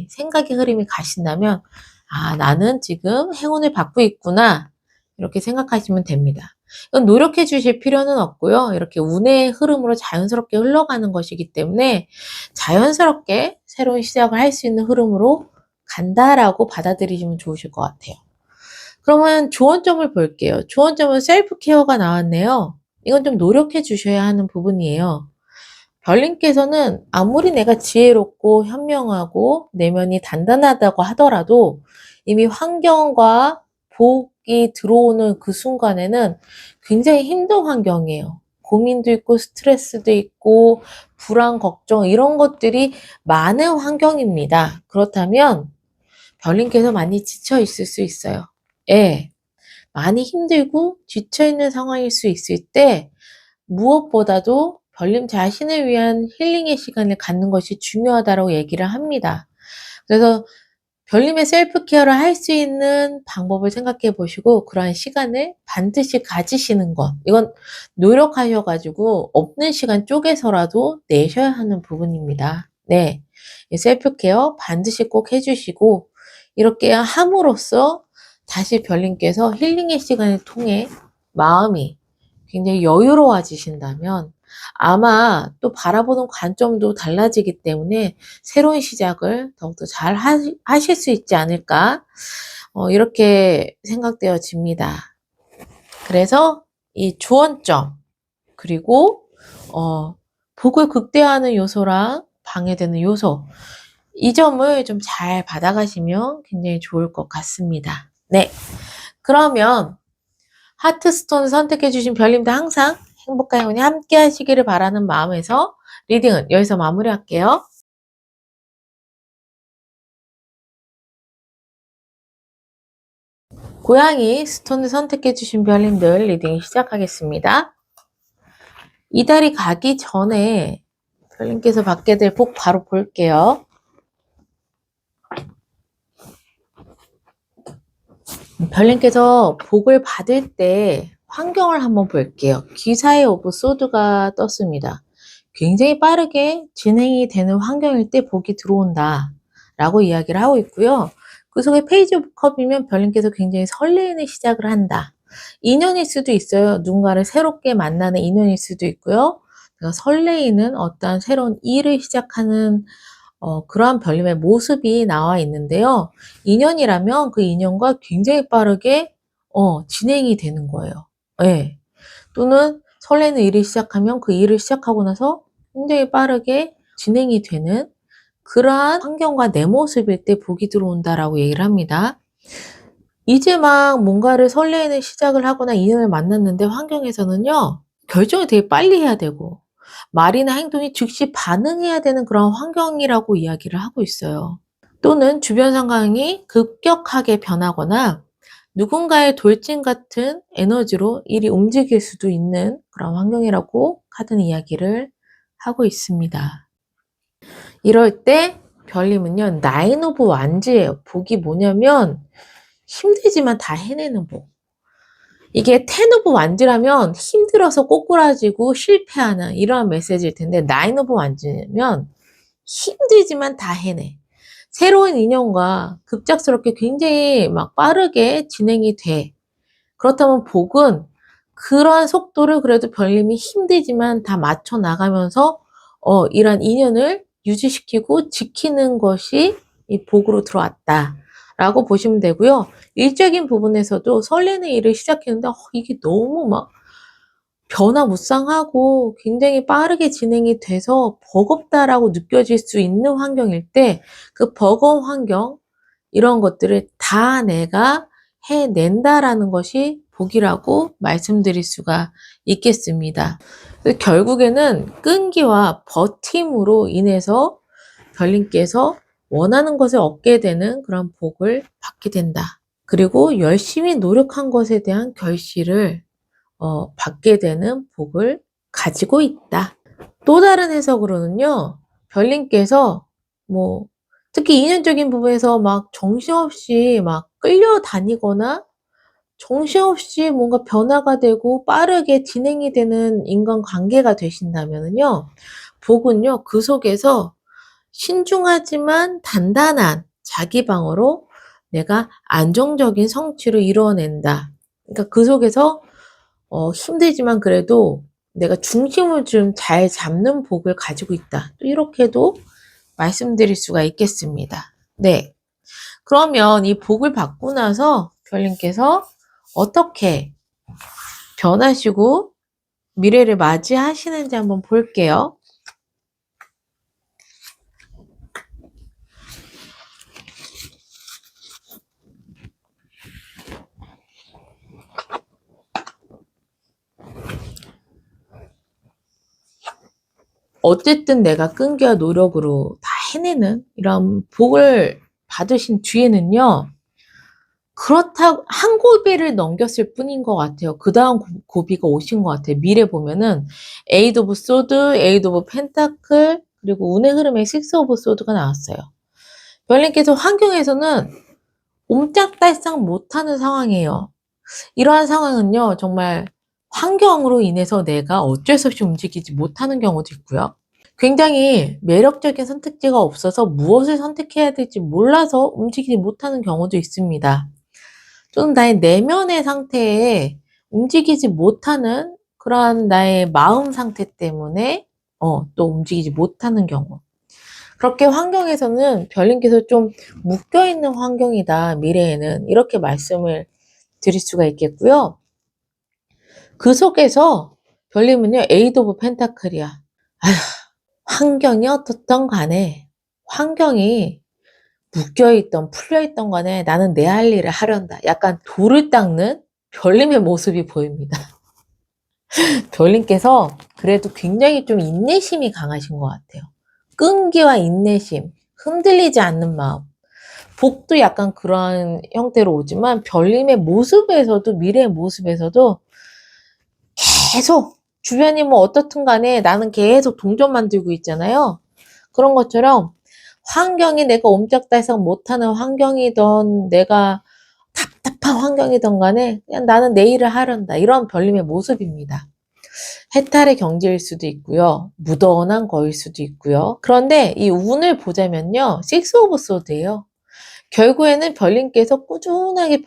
A: 생각의 흐름이 가신다면, 아, 나는 지금 행운을 받고 있구나. 이렇게 생각하시면 됩니다. 이건 노력해 주실 필요는 없고요. 이렇게 운의 흐름으로 자연스럽게 흘러가는 것이기 때문에 자연스럽게 새로운 시작을 할 수 있는 흐름으로 간다라고 받아들이시면 좋으실 것 같아요. 그러면 조언점을 볼게요. 조언점은 셀프 케어가 나왔네요. 이건 좀 노력해 주셔야 하는 부분이에요. 별님께서는 아무리 내가 지혜롭고 현명하고 내면이 단단하다고 하더라도 이미 환경과 복이 들어오는 그 순간에는 굉장히 힘든 환경이에요. 고민도 있고 스트레스도 있고 불안, 걱정 이런 것들이 많은 환경입니다. 그렇다면 별님께서 많이 지쳐 있을 수 있어요. 예. 많이 힘들고 지쳐 있는 상황일 수 있을 때 무엇보다도 별님 자신을 위한 힐링의 시간을 갖는 것이 중요하다고 얘기를 합니다. 그래서 별님의 셀프 케어를 할 수 있는 방법을 생각해 보시고 그러한 시간을 반드시 가지시는 것. 이건 노력하셔 가지고 없는 시간 쪼개서라도 내셔야 하는 부분입니다. 네. 이 셀프 케어 반드시 꼭 해 주시고 이렇게 함으로써 다시 별님께서 힐링의 시간을 통해 마음이 굉장히 여유로워지신다면 아마 또 바라보는 관점도 달라지기 때문에 새로운 시작을 더욱더 잘 하실 수 있지 않을까 이렇게 생각되어집니다. 그래서 이 조언점 그리고 복을 극대화하는 요소랑 방해되는 요소 이 점을 좀 잘 받아가시면 굉장히 좋을 것 같습니다. 네, 그러면 하트스톤 선택해주신 별님도 항상 행복과 행운이 함께 하시기를 바라는 마음에서 리딩은 여기서 마무리할게요. 고양이 스톤을 선택해주신 별님들 리딩 시작하겠습니다. 이달이 가기 전에 별님께서 받게 될 복 바로 볼게요. 별님께서 복을 받을 때 환경을 한번 볼게요. 기사의 오브 소드가 떴습니다. 굉장히 빠르게 진행이 되는 환경일 때 복이 들어온다 라고 이야기를 하고 있고요. 그 속에 페이지 오브 컵이면 별님께서 굉장히 설레이는 시작을 한다. 인연일 수도 있어요. 누군가를 새롭게 만나는 인연일 수도 있고요. 설레이는 어떤 새로운 일을 시작하는 그러한 별님의 모습이 나와 있는데요. 인연이라면 그 인연과 굉장히 빠르게 진행이 되는 거예요. 예. 또는 설레는 일을 시작하면 그 일을 시작하고 나서 굉장히 빠르게 진행이 되는 그러한 환경과 내 모습일 때 복이 들어온다라고 얘기를 합니다. 이제 막 뭔가를 설레는 시작을 하거나 인연을 만났는데 환경에서는요. 결정을 되게 빨리 해야 되고 말이나 행동이 즉시 반응해야 되는 그런 환경이라고 이야기를 하고 있어요. 또는 주변 상황이 급격하게 변하거나 누군가의 돌진 같은 에너지로 일이 움직일 수도 있는 그런 환경이라고 카드는 이야기를 하고 있습니다. 이럴 때 별님은요. 나인 오브 완즈예요. 복이 뭐냐면 힘들지만 다 해내는 복. 이게 텐 오브 완즈라면 힘들어서 꼬꾸라지고 실패하는 이러한 메시지일 텐데 나인 오브 완즈면 힘들지만 다 해내. 새로운 인연과 급작스럽게 굉장히 막 빠르게 진행이 돼. 그렇다면 복은 그러한 속도를 그래도 별님이 힘들지만 다 맞춰 나가면서 이런 인연을 유지시키고 지키는 것이 이 복으로 들어왔다. 라고 보시면 되고요. 일적인 부분에서도 설레는 일을 시작했는데 이게 너무 막 변화무쌍하고 굉장히 빠르게 진행이 돼서 버겁다라고 느껴질 수 있는 환경일 때 그 버거운 환경 이런 것들을 다 내가 해낸다라는 것이 복이라고 말씀드릴 수가 있겠습니다. 결국에는 끈기와 버팀으로 인해서 별님께서 원하는 것을 얻게 되는 그런 복을 받게 된다. 그리고 열심히 노력한 것에 대한 결실을 받게 되는 복을 가지고 있다. 또 다른 해석으로는요. 별님께서 특히 인연적인 부분에서 막 정신없이 막 끌려다니거나 정신없이 뭔가 변화가 되고 빠르게 진행이 되는 인간관계가 되신다면요. 복은요. 그 속에서 신중하지만 단단한 자기 방어로 내가 안정적인 성취를 이루어낸다. 그러니까 그 속에서 힘들지만 그래도 내가 중심을 좀 잘 잡는 복을 가지고 있다. 또 이렇게도 말씀드릴 수가 있겠습니다. 네. 그러면 이 복을 받고 나서 별님께서 어떻게 변하시고 미래를 맞이하시는지 한번 볼게요. 어쨌든 내가 끈기와 노력으로 다 해내는 이런 복을 받으신 뒤에는요, 그렇다고 한 고비를 넘겼을 뿐인 것 같아요. 그 다음 고비가 오신 것 같아요. 미래 보면은 에이드 오브 소드, 에이드 오브 펜타클, 그리고 운의 흐름의 식스 오브 소드가 나왔어요. 별님께서 환경에서는 옴짝달싹 못하는 상황이에요. 이러한 상황은요, 정말 환경으로 인해서 내가 어쩔 수 없이 움직이지 못하는 경우도 있고요. 굉장히 매력적인 선택지가 없어서 무엇을 선택해야 될지 몰라서 움직이지 못하는 경우도 있습니다. 또는 나의 내면의 상태에 움직이지 못하는 그러한 나의 마음 상태 때문에 또 움직이지 못하는 경우. 그렇게 환경에서는 별님께서 좀 묶여있는 환경이다, 미래에는. 이렇게 말씀을 드릴 수가 있겠고요. 그 속에서 별님은요, 에이드 오브 펜타클이야. 아휴, 환경이 어떻든 간에, 환경이 묶여있던, 풀려있던 간에 나는 내 할 일을 하련다. 약간 돌을 닦는 별님의 모습이 보입니다. 별님께서 그래도 굉장히 좀 인내심이 강하신 것 같아요. 끈기와 인내심, 흔들리지 않는 마음. 복도 약간 그런 형태로 오지만 별님의 모습에서도, 미래의 모습에서도 계속 주변이 뭐 어떻든 간에 나는 계속 동전 만들고 있잖아요. 그런 것처럼 환경이 내가 옴짝달싹 못하는 환경이던 내가 답답한 환경이던 간에 그냥 나는 내 일을 하련다. 이런 별님의 모습입니다. 해탈의 경지일 수도 있고요. 무던한 거일 수도 있고요. 그런데 이 운을 보자면요. 식스 오브 소드예요. 결국에는 별님께서 꾸준하게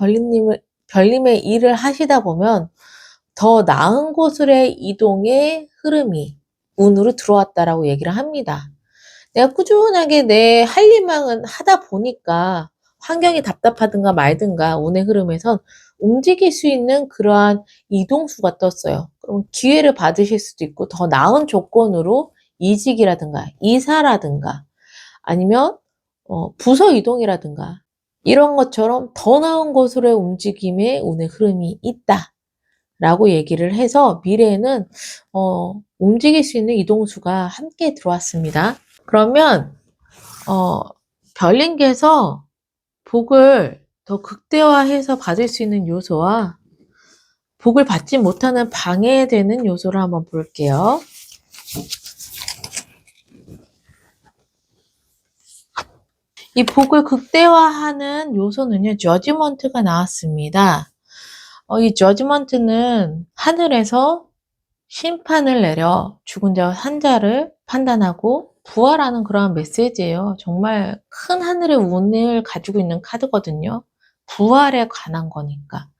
A: 별님의 일을 하시다 보면 더 나은 곳으로의 이동의 흐름이 운으로 들어왔다라고 얘기를 합니다. 내가 꾸준하게 내 할 일만 하다 보니까 환경이 답답하든가 말든가 운의 흐름에선 움직일 수 있는 그러한 이동수가 떴어요. 그럼 기회를 받으실 수도 있고 더 나은 조건으로 이직이라든가 이사라든가 아니면 부서 이동이라든가 이런 것처럼 더 나은 곳으로의 움직임의 운의 흐름이 있다. 라고 얘기를 해서 미래에는 움직일 수 있는 이동수가 함께 들어왔습니다. 그러면 별님께서 복을 더 극대화해서 받을 수 있는 요소와 복을 받지 못하는 방해되는 요소를 한번 볼게요. 이 복을 극대화하는 요소는요, 저지먼트가 나왔습니다. 이 저지먼트는 하늘에서 심판을 내려 죽은 자와 산 자를 판단하고 부활하는 그러한 메시지예요. 정말 큰 하늘의 운을 가지고 있는 카드거든요. 부활에 관한 거니까.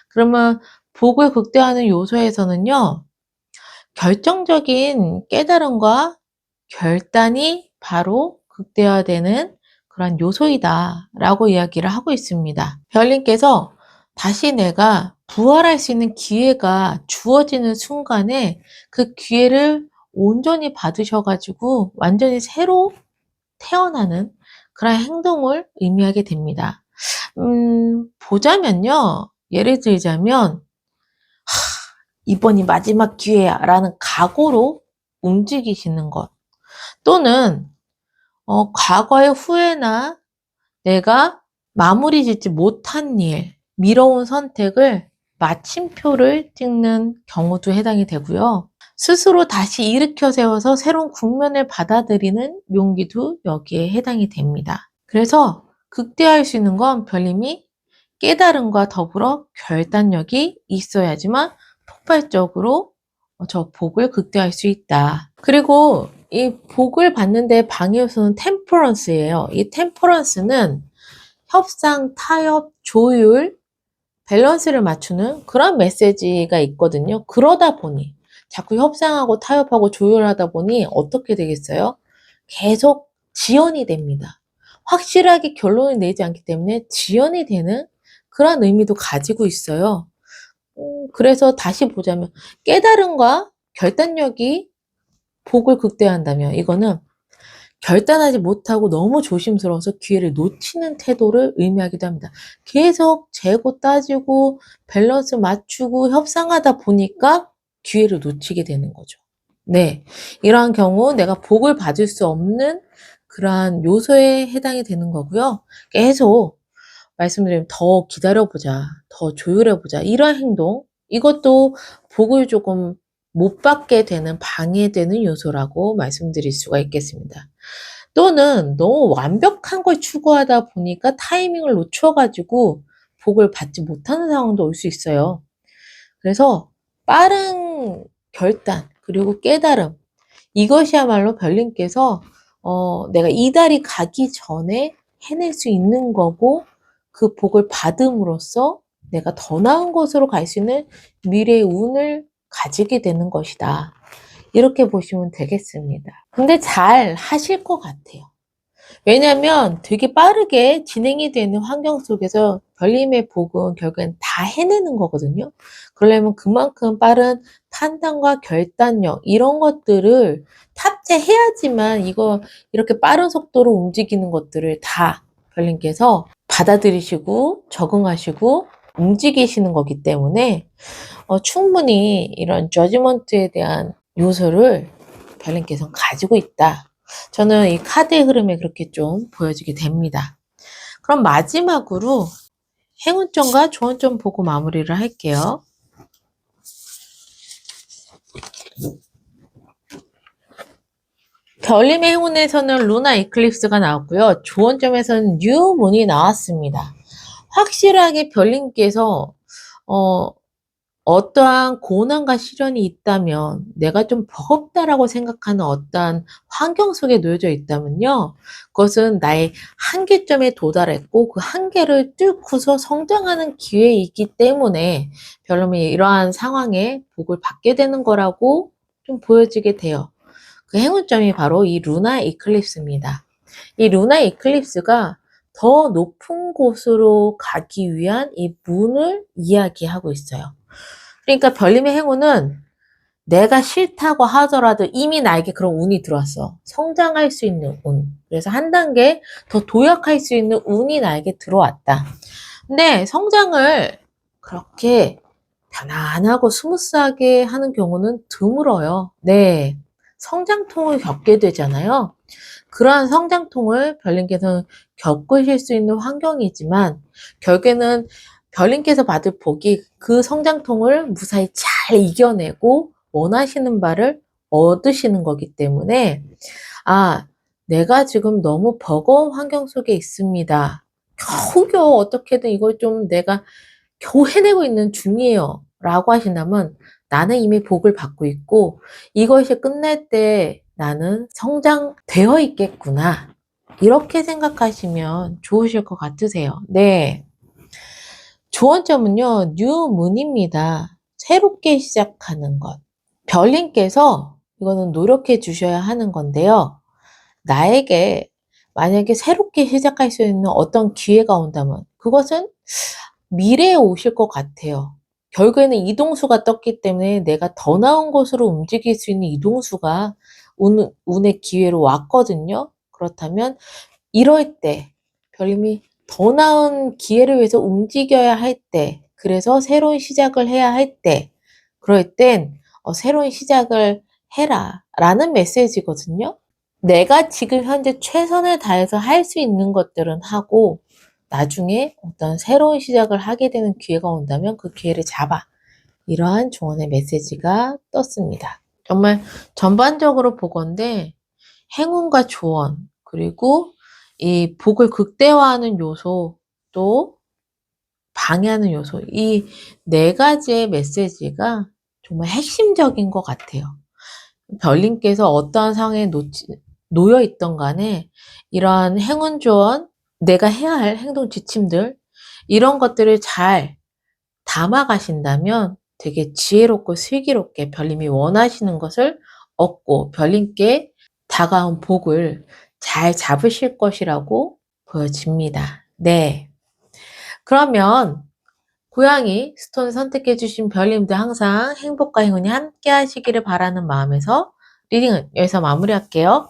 A: 그러면 복을 극대화하는 요소에서는요. 결정적인 깨달음과 결단이 바로 극대화되는 그런 요소이다 라고 이야기를 하고 있습니다. 별님께서 다시 내가 부활할 수 있는 기회가 주어지는 순간에 그 기회를 온전히 받으셔가지고 완전히 새로 태어나는 그런 행동을 의미하게 됩니다. 보자면요. 예를 들자면 이번이 마지막 기회야 라는 각오로 움직이시는 것 또는 과거의 후회나 내가 마무리 짓지 못한 일, 미뤄온 선택을 마침표를 찍는 경우도 해당이 되고요. 스스로 다시 일으켜 세워서 새로운 국면을 받아들이는 용기도 여기에 해당이 됩니다. 그래서 극대화할 수 있는 건 별님이 깨달음과 더불어 결단력이 있어야지만 폭발적으로 저 복을 극대화할 수 있다. 그리고 이 복을 받는데 방해 요소는 템퍼런스예요. 이 템퍼런스는 협상, 타협, 조율, 밸런스를 맞추는 그런 메시지가 있거든요. 그러다 보니 자꾸 협상하고 타협하고 조율하다 보니 어떻게 되겠어요? 계속 지연이 됩니다. 확실하게 결론을 내지 않기 때문에 지연이 되는 그런 의미도 가지고 있어요. 그래서 다시 보자면 깨달음과 결단력이 복을 극대화한다면 이거는 결단하지 못하고 너무 조심스러워서 기회를 놓치는 태도를 의미하기도 합니다. 계속 재고 따지고 밸런스 맞추고 협상하다 보니까 기회를 놓치게 되는 거죠. 네. 이러한 경우 내가 복을 받을 수 없는 그러한 요소에 해당이 되는 거고요. 계속 말씀드리면 더 기다려보자, 더 조율해보자 이러한 행동 이것도 복을 조금 못 받게 되는 방해되는 요소라고 말씀드릴 수가 있겠습니다. 또는 너무 완벽한 걸 추구하다 보니까 타이밍을 놓쳐가지고 복을 받지 못하는 상황도 올 수 있어요. 그래서 빠른 결단 그리고 깨달음 이것이야말로 별님께서 내가 이 달이 가기 전에 해낼 수 있는 거고 그 복을 받음으로써 내가 더 나은 곳으로 갈 수 있는 미래의 운을 가지게 되는 것이다. 이렇게 보시면 되겠습니다. 근데 잘 하실 것 같아요. 왜냐면 되게 빠르게 진행이 되는 환경 속에서 별님의 복은 결국엔 다 해내는 거거든요. 그러려면 그만큼 빠른 판단과 결단력 이런 것들을 탑재해야지만 이거 이렇게 빠른 속도로 움직이는 것들을 다 별님께서 받아들이시고 적응하시고 움직이시는 거기 때문에 충분히 이런 저지먼트에 대한 요소를 별님께서 가지고 있다. 저는 이 카드의 흐름에 그렇게 좀 보여지게 됩니다. 그럼 마지막으로 행운점과 조언점 보고 마무리를 할게요. 별님의 행운에서는 루나 이클립스가 나왔고요. 조언점에서는 뉴문이 나왔습니다. 확실하게 별님께서 어떠한 고난과 시련이 있다면 내가 좀 버겁다라고 생각하는 어떠한 환경 속에 놓여져 있다면요. 그것은 나의 한계점에 도달했고 그 한계를 뚫고서 성장하는 기회이기 때문에 별놈이 이러한 상황에 복을 받게 되는 거라고 좀 보여지게 돼요. 그 행운점이 바로 이 루나 이클립스입니다. 이 루나 이클립스가 더 높은 곳으로 가기 위한 이 문을 이야기하고 있어요. 그러니까 별님의 행운은 내가 싫다고 하더라도 이미 나에게 그런 운이 들어왔어. 성장할 수 있는 운. 그래서 한 단계 더 도약할 수 있는 운이 나에게 들어왔다. 근데 성장을 그렇게 편안하고 스무스하게 하는 경우는 드물어요. 네. 성장통을 겪게 되잖아요. 그러한 성장통을 별님께서는 겪으실 수 있는 환경이지만 결국에는 별님께서 받을 복이 그 성장통을 무사히 잘 이겨내고 원하시는 바를 얻으시는 거기 때문에 내가 지금 너무 버거운 환경 속에 있습니다. 겨우겨우 어떻게든 이걸 좀 내가 겨우 해내고 있는 중이에요. 라고 하신다면 나는 이미 복을 받고 있고 이것이 끝날 때 나는 성장되어 있겠구나. 이렇게 생각하시면 좋으실 것 같으세요. 네. 조언점은요, 뉴문입니다. 새롭게 시작하는 것. 별님께서 이거는 노력해 주셔야 하는 건데요. 나에게 만약에 새롭게 시작할 수 있는 어떤 기회가 온다면 그것은 미래에 오실 것 같아요. 결국에는 이동수가 떴기 때문에 내가 더 나은 곳으로 움직일 수 있는 이동수가 운의 기회로 왔거든요. 그렇다면 이럴 때 별님이 더 나은 기회를 위해서 움직여야 할 때, 그래서 새로운 시작을 해야 할 때, 그럴 땐 새로운 시작을 해라 라는 메시지거든요. 내가 지금 현재 최선을 다해서 할 수 있는 것들은 하고 나중에 어떤 새로운 시작을 하게 되는 기회가 온다면 그 기회를 잡아. 이러한 조언의 메시지가 떴습니다. 정말 전반적으로 보건대 행운과 조언 그리고 이 복을 극대화하는 요소 또 방해하는 요소 이 네 가지의 메시지가 정말 핵심적인 것 같아요. 별님께서 어떠한 상황에 놓여 있던 간에 이러한 행운 조언, 내가 해야 할 행동 지침들, 이런 것들을 잘 담아 가신다면 되게 지혜롭고 슬기롭게 별님이 원하시는 것을 얻고 별님께 다가온 복을 잘 잡으실 것이라고 보여집니다. 네. 그러면 고양이 스톤을 선택해 주신 별님들 항상 행복과 행운이 함께 하시기를 바라는 마음에서 리딩은 여기서 마무리할게요.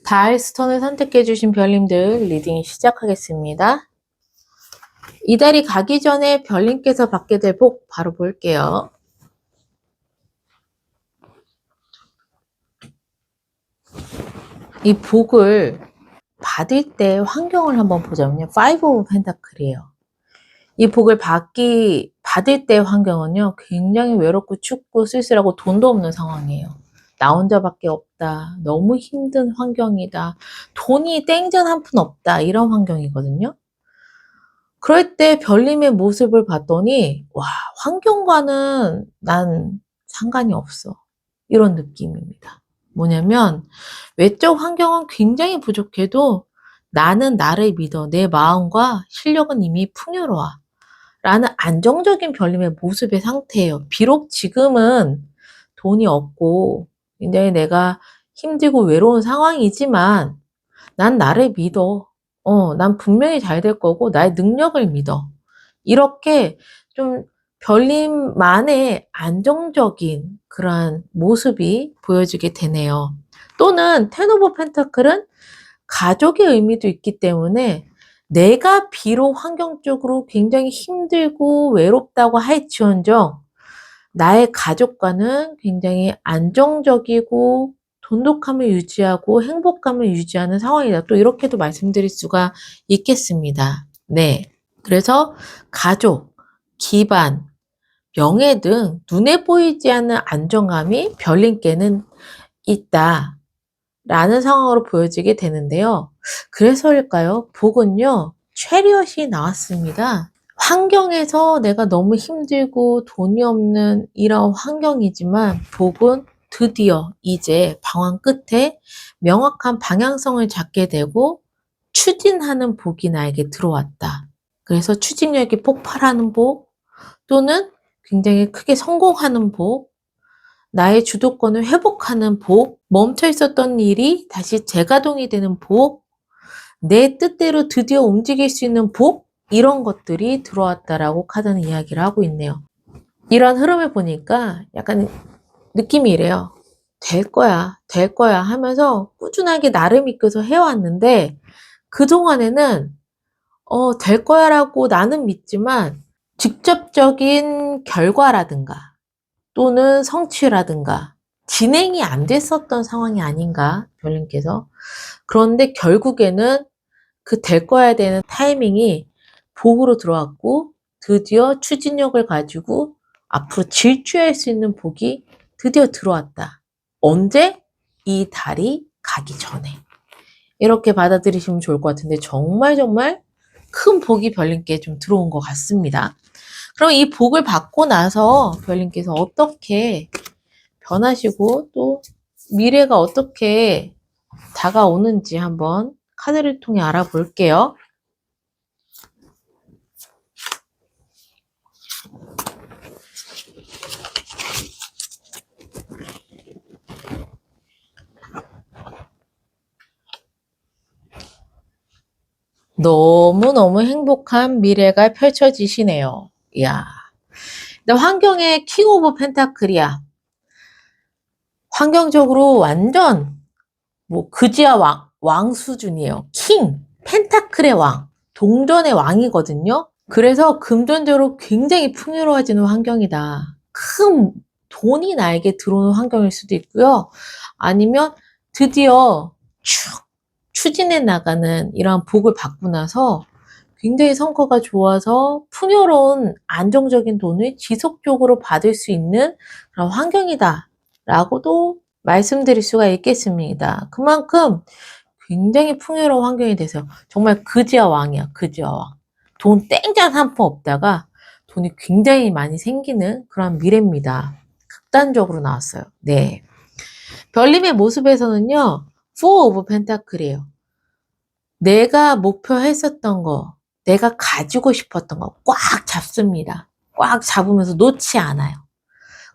A: 달 스톤을 선택해 주신 별님들 리딩 시작하겠습니다. 이 달이 가기 전에 별님께서 받게 될 복 바로 볼게요. 이 복을 받을 때 환경을 한번 보자면요. 5 오브 펜타클이에요. 이 복을 받을 때 환경은요. 굉장히 외롭고 춥고 쓸쓸하고 돈도 없는 상황이에요. 나 혼자밖에 없다. 너무 힘든 환경이다. 돈이 땡전 한 푼 없다. 이런 환경이거든요. 그럴 때 별님의 모습을 봤더니 와, 환경과는 난 상관이 없어. 이런 느낌입니다. 뭐냐면 외적 환경은 굉장히 부족해도 나는 나를 믿어. 내 마음과 실력은 이미 풍요로워. 라는 안정적인 별님의 모습의 상태예요. 비록 지금은 돈이 없고 굉장히 내가 힘들고 외로운 상황이지만 난 나를 믿어. 난 분명히 잘 될 거고 나의 능력을 믿어. 이렇게 좀 별님만의 안정적인 그러한 모습이 보여지게 되네요. 또는 텐 오브 펜타클은 가족의 의미도 있기 때문에 내가 비록 환경적으로 굉장히 힘들고 외롭다고 할지언정 나의 가족과는 굉장히 안정적이고 돈독함을 유지하고 행복감을 유지하는 상황이다. 또 이렇게도 말씀드릴 수가 있겠습니다. 네. 그래서 가족, 기반, 명예 등 눈에 보이지 않는 안정감이 별님께는 있다. 라는 상황으로 보여지게 되는데요. 그래서일까요? 복은요. 체리엇이 나왔습니다. 환경에서 내가 너무 힘들고 돈이 없는 이런 환경이지만 복은 드디어 이제 방황 끝에 명확한 방향성을 잡게 되고 추진하는 복이 나에게 들어왔다. 그래서 추진력이 폭발하는 복 또는 굉장히 크게 성공하는 복, 나의 주도권을 회복하는 복, 멈춰 있었던 일이 다시 재가동이 되는 복, 내 뜻대로 드디어 움직일 수 있는 복, 이런 것들이 들어왔다라고 카드는 이야기를 하고 있네요. 이런 흐름을 보니까 약간 느낌이 이래요. 될 거야, 될 거야 하면서 꾸준하게 나를 믿고서 해왔는데 그동안에는 될 거야라고 나는 믿지만 직접적인 결과라든가 또는 성취라든가 진행이 안 됐었던 상황이 아닌가 별님께서. 그런데 결국에는 그 될 거야 되는 타이밍이 복으로 들어왔고 드디어 추진력을 가지고 앞으로 질주할 수 있는 복이 드디어 들어왔다. 언제? 이 달이 가기 전에. 이렇게 받아들이시면 좋을 것 같은데 정말 큰 복이 별님께 좀 들어온 것 같습니다. 그럼 이 복을 받고 나서 별님께서 어떻게 변하시고 또 미래가 어떻게 다가오는지 한번 카드를 통해 알아볼게요. 너무너무 행복한 미래가 펼쳐지시네요. 이야. 근데 환경의 킹 오브 펜타클이야. 환경적으로 완전 뭐 그지와 왕 수준이에요. 킹, 펜타클의 왕, 동전의 왕이거든요. 그래서 금전적으로 굉장히 풍요로워지는 환경이다. 큰 돈이 나에게 들어오는 환경일 수도 있고요. 아니면 드디어 쭉 추진해 나가는 이러한 복을 받고 나서 굉장히 성과가 좋아서 풍요로운 안정적인 돈을 지속적으로 받을 수 있는 그런 환경이다 라고도 말씀드릴 수가 있겠습니다. 그만큼 굉장히 풍요로운 환경이 돼서 정말 그지와 왕이야. 그지와 왕. 돈 땡전 한 푼 없다가 돈이 굉장히 많이 생기는 그런 미래입니다. 극단적으로 나왔어요. 네. 별님의 모습에서는요, Four of Pentacle이에요. 내가 목표했었던 거, 내가 가지고 싶었던 거 꽉 잡습니다. 꽉 잡으면서 놓지 않아요.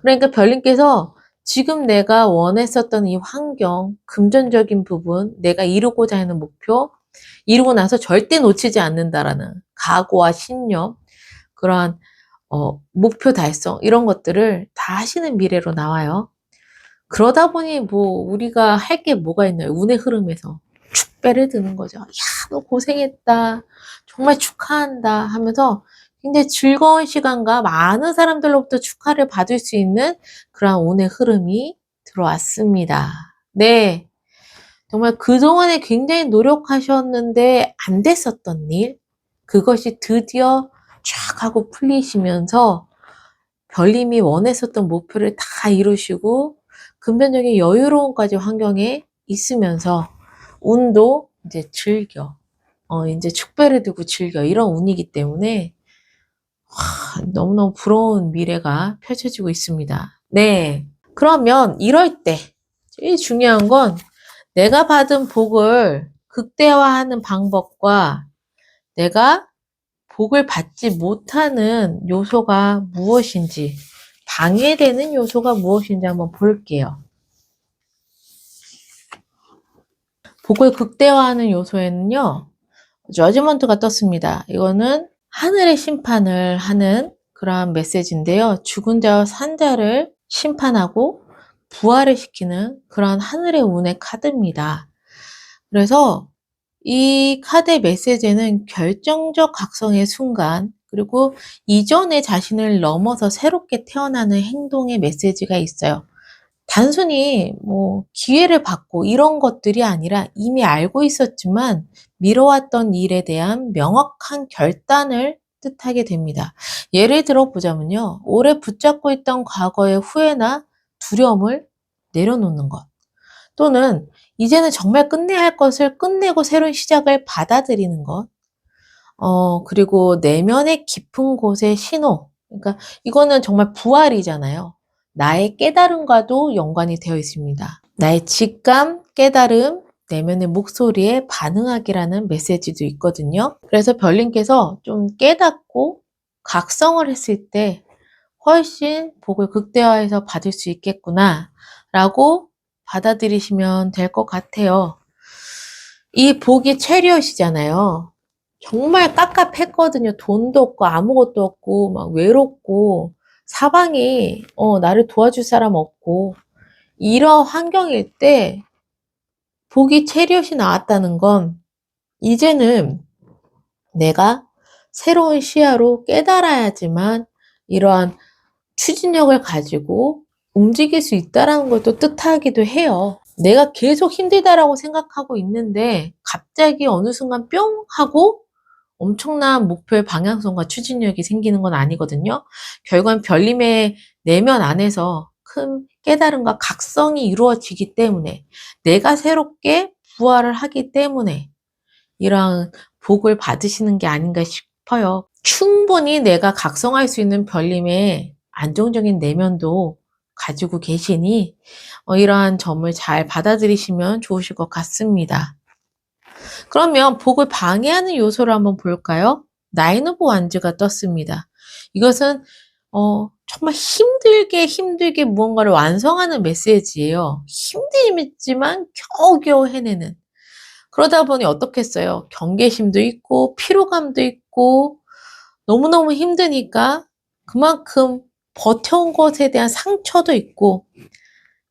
A: 그러니까 별님께서 지금 내가 원했었던 이 환경, 금전적인 부분, 내가 이루고자 하는 목표, 이루고 나서 절대 놓치지 않는다라는 각오와 신념, 그러한 목표 달성 이런 것들을 다 하시는 미래로 나와요. 그러다 보니 뭐 우리가 할 게 뭐가 있나요? 운의 흐름에서 축배를 드는 거죠. 야, 너 고생했다. 정말 축하한다 하면서 굉장히 즐거운 시간과 많은 사람들로부터 축하를 받을 수 있는 그런 운의 흐름이 들어왔습니다. 네. 정말 그동안에 굉장히 노력하셨는데 안 됐었던 일, 그것이 드디어 쫙 하고 풀리시면서 별님이 원했었던 목표를 다 이루시고 금전적인 여유로움까지 환경에 있으면서 운도 이제 즐겨, 이제 축배를 들고 즐겨 이런 운이기 때문에 너무너무 부러운 미래가 펼쳐지고 있습니다. 네. 그러면 이럴 때 제일 중요한 건 내가 받은 복을 극대화하는 방법과 내가 복을 받지 못하는 요소가 무엇인지, 방해되는 요소가 무엇인지 한번 볼게요. 복을 극대화하는 요소에는요, 저지먼트가 떴습니다. 이거는 하늘의 심판을 하는 그러한 메시지인데요. 죽은 자와 산 자를 심판하고 부활을 시키는 그런 하늘의 운의 카드입니다. 그래서 이 카드의 메시지는 결정적 각성의 순간, 그리고 이전의 자신을 넘어서 새롭게 태어나는 행동의 메시지가 있어요. 단순히 뭐 기회를 받고 이런 것들이 아니라 이미 알고 있었지만 미뤄왔던 일에 대한 명확한 결단을 뜻하게 됩니다. 예를 들어 보자면요. 오래 붙잡고 있던 과거의 후회나 두려움을 내려놓는 것. 또는 이제는 정말 끝내야 할 것을 끝내고 새로운 시작을 받아들이는 것. 그리고 내면의 깊은 곳의 신호. 그러니까 이거는 정말 부활이잖아요. 나의 깨달음과도 연관이 되어 있습니다. 나의 직감, 깨달음, 내면의 목소리에 반응하기라는 메시지도 있거든요. 그래서 별님께서 좀 깨닫고 각성을 했을 때 훨씬 복을 극대화해서 받을 수 있겠구나 라고 받아들이시면 될 것 같아요. 이 복이 체리엇이잖아요. 정말 깝깝했거든요. 돈도 없고 아무것도 없고 막 외롭고 사방이 나를 도와줄 사람 없고 이런 환경일 때 복이 체리엇이 나왔다는 건 이제는 내가 새로운 시야로 깨달아야지만 이러한 추진력을 가지고 움직일 수 있다는 걸 또 뜻하기도 해요. 내가 계속 힘들다라고 생각하고 있는데 갑자기 어느 순간 뿅 하고 엄청난 목표의 방향성과 추진력이 생기는 건 아니거든요. 결국은 별님의 내면 안에서 큰 깨달음과 각성이 이루어지기 때문에 내가 새롭게 부활을 하기 때문에 이러한 복을 받으시는 게 아닌가 싶어요. 충분히 내가 각성할 수 있는 별님의 안정적인 내면도 가지고 계시니 이러한 점을 잘 받아들이시면 좋으실 것 같습니다. 그러면 복을 방해하는 요소를 한번 볼까요? 나인 오브 완즈가 떴습니다. 이것은 정말 힘들게 무언가를 완성하는 메시지예요. 힘들지만 겨우겨우 해내는. 그러다 보니 어떻겠어요? 경계심도 있고 피로감도 있고 너무너무 힘드니까 그만큼 버텨온 것에 대한 상처도 있고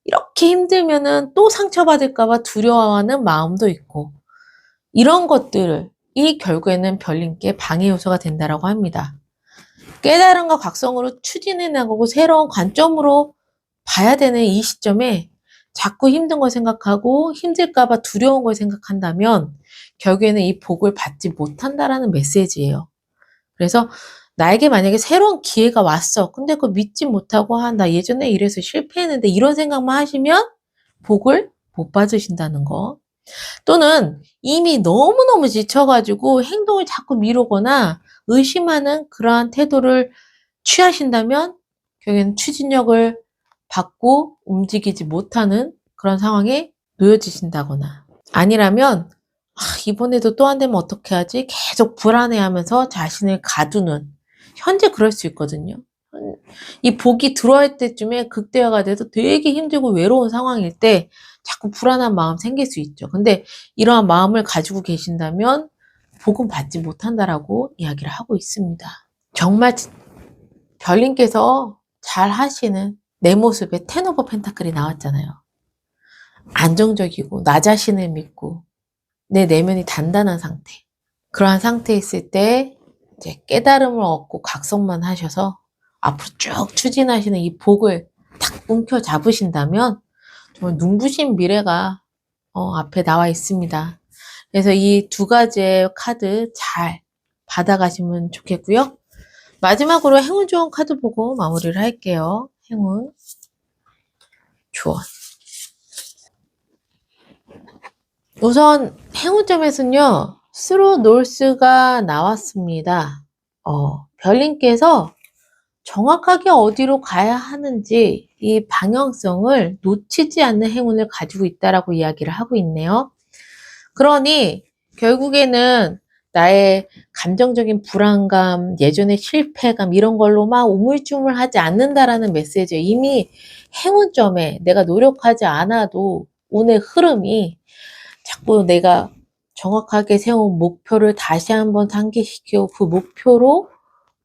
A: 이렇게 힘들면은 또 상처받을까 봐 두려워하는 마음도 있고 이런 것들이 결국에는 별님께 방해 요소가 된다라고 합니다. 깨달음과 각성으로 추진해 나가고 새로운 관점으로 봐야 되는 이 시점에 자꾸 힘든 걸 생각하고 힘들까 봐 두려운 걸 생각한다면 결국에는 이 복을 받지 못한다라는 메시지예요. 그래서 나에게 만약에 새로운 기회가 왔어. 근데 그걸 믿지 못하고 나 예전에 이래서 실패했는데 이런 생각만 하시면 복을 못 받으신다는 거. 또는 이미 너무너무 지쳐가지고 행동을 자꾸 미루거나 의심하는 그러한 태도를 취하신다면 결국에는 추진력을 받고 움직이지 못하는 그런 상황에 놓여지신다거나, 아니라면 이번에도 또 안 되면 어떻게 하지? 계속 불안해하면서 자신을 가두는, 현재 그럴 수 있거든요. 이 복이 들어올 때쯤에 극대화가 돼서 되게 힘들고 외로운 상황일 때 자꾸 불안한 마음 생길 수 있죠. 근데 이러한 마음을 가지고 계신다면 복은 받지 못한다라고 이야기를 하고 있습니다. 정말 별님께서 잘 하시는 내 모습에 10 오브 펜타클이 나왔잖아요. 안정적이고 나 자신을 믿고 내 내면이 단단한 상태. 그러한 상태에 있을 때 이제 깨달음을 얻고 각성만 하셔서 앞으로 쭉 추진하시는 이 복을 탁 움켜 잡으신다면 정말 눈부신 미래가 앞에 나와 있습니다. 그래서 이 두 가지의 카드 잘 받아가시면 좋겠고요. 마지막으로 행운 좋은 카드 보고 마무리를 할게요. 행운 조언. 우선 행운점에서는요, 스로 놀스가 나왔습니다. 별님께서 정확하게 어디로 가야 하는지 이 방향성을 놓치지 않는 행운을 가지고 있다라고 이야기를 하고 있네요. 그러니 결국에는 나의 감정적인 불안감, 예전의 실패감 이런 걸로 막 우물쭈물하지 않는다라는 메시지예요. 이미 행운점에 내가 노력하지 않아도 운의 흐름이 자꾸 내가 정확하게 세운 목표를 다시 한번 상기시키고 그 목표로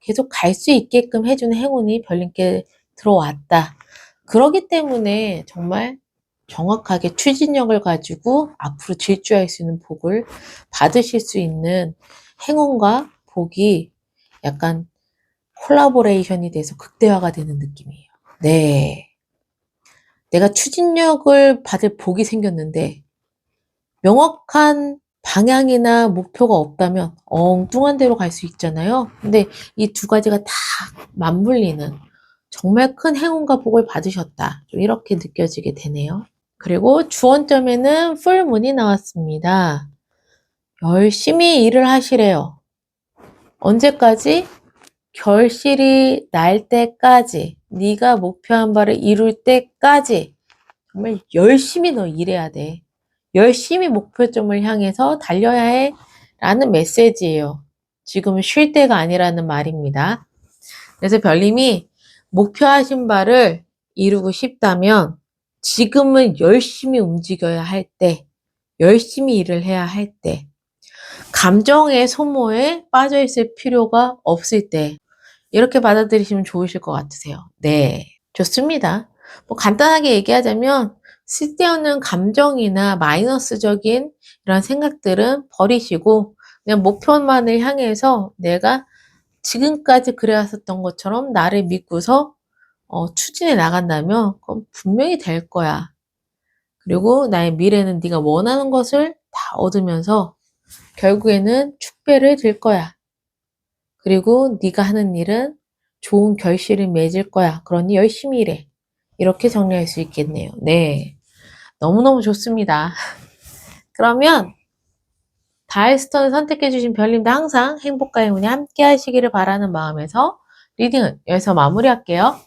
A: 계속 갈 수 있게끔 해주는 행운이 별님께 들어왔다. 그러기 때문에 정말 정확하게 추진력을 가지고 앞으로 질주할 수 있는 복을 받으실 수 있는 행운과 복이 약간 콜라보레이션이 돼서 극대화가 되는 느낌이에요. 네. 내가 추진력을 받을 복이 생겼는데 명확한 방향이나 목표가 없다면 엉뚱한 데로 갈 수 있잖아요. 근데 이 두 가지가 다 맞물리는 정말 큰 행운과 복을 받으셨다. 좀 이렇게 느껴지게 되네요. 그리고 주원점에는 풀문이 나왔습니다. 열심히 일을 하시래요. 언제까지? 결실이 날 때까지, 네가 목표한 바를 이룰 때까지 정말 열심히 너 일해야 돼. 열심히 목표점을 향해서 달려야 해 라는 메시지예요. 지금은 쉴 때가 아니라는 말입니다. 그래서 별님이 목표하신 바를 이루고 싶다면 지금은 열심히 움직여야 할 때, 열심히 일을 해야 할 때, 감정의 소모에 빠져있을 필요가 없을 때, 이렇게 받아들이시면 좋으실 것 같으세요. 네, 좋습니다. 뭐 간단하게 얘기하자면 쓸데없는 감정이나 마이너스적인 이런 생각들은 버리시고 그냥 목표만을 향해서 내가 지금까지 그래왔었던 것처럼 나를 믿고서 추진해 나간다면 그건 분명히 될 거야. 그리고 나의 미래는 네가 원하는 것을 다 얻으면서 결국에는 축배를 들 거야. 그리고 네가 하는 일은 좋은 결실을 맺을 거야. 그러니 열심히 일해. 이렇게 정리할 수 있겠네요. 네, 너무너무 좋습니다. 그러면 다이스톤을 선택해주신 별님도 항상 행복과 행운이 함께 하시기를 바라는 마음에서 리딩은 여기서 마무리할게요.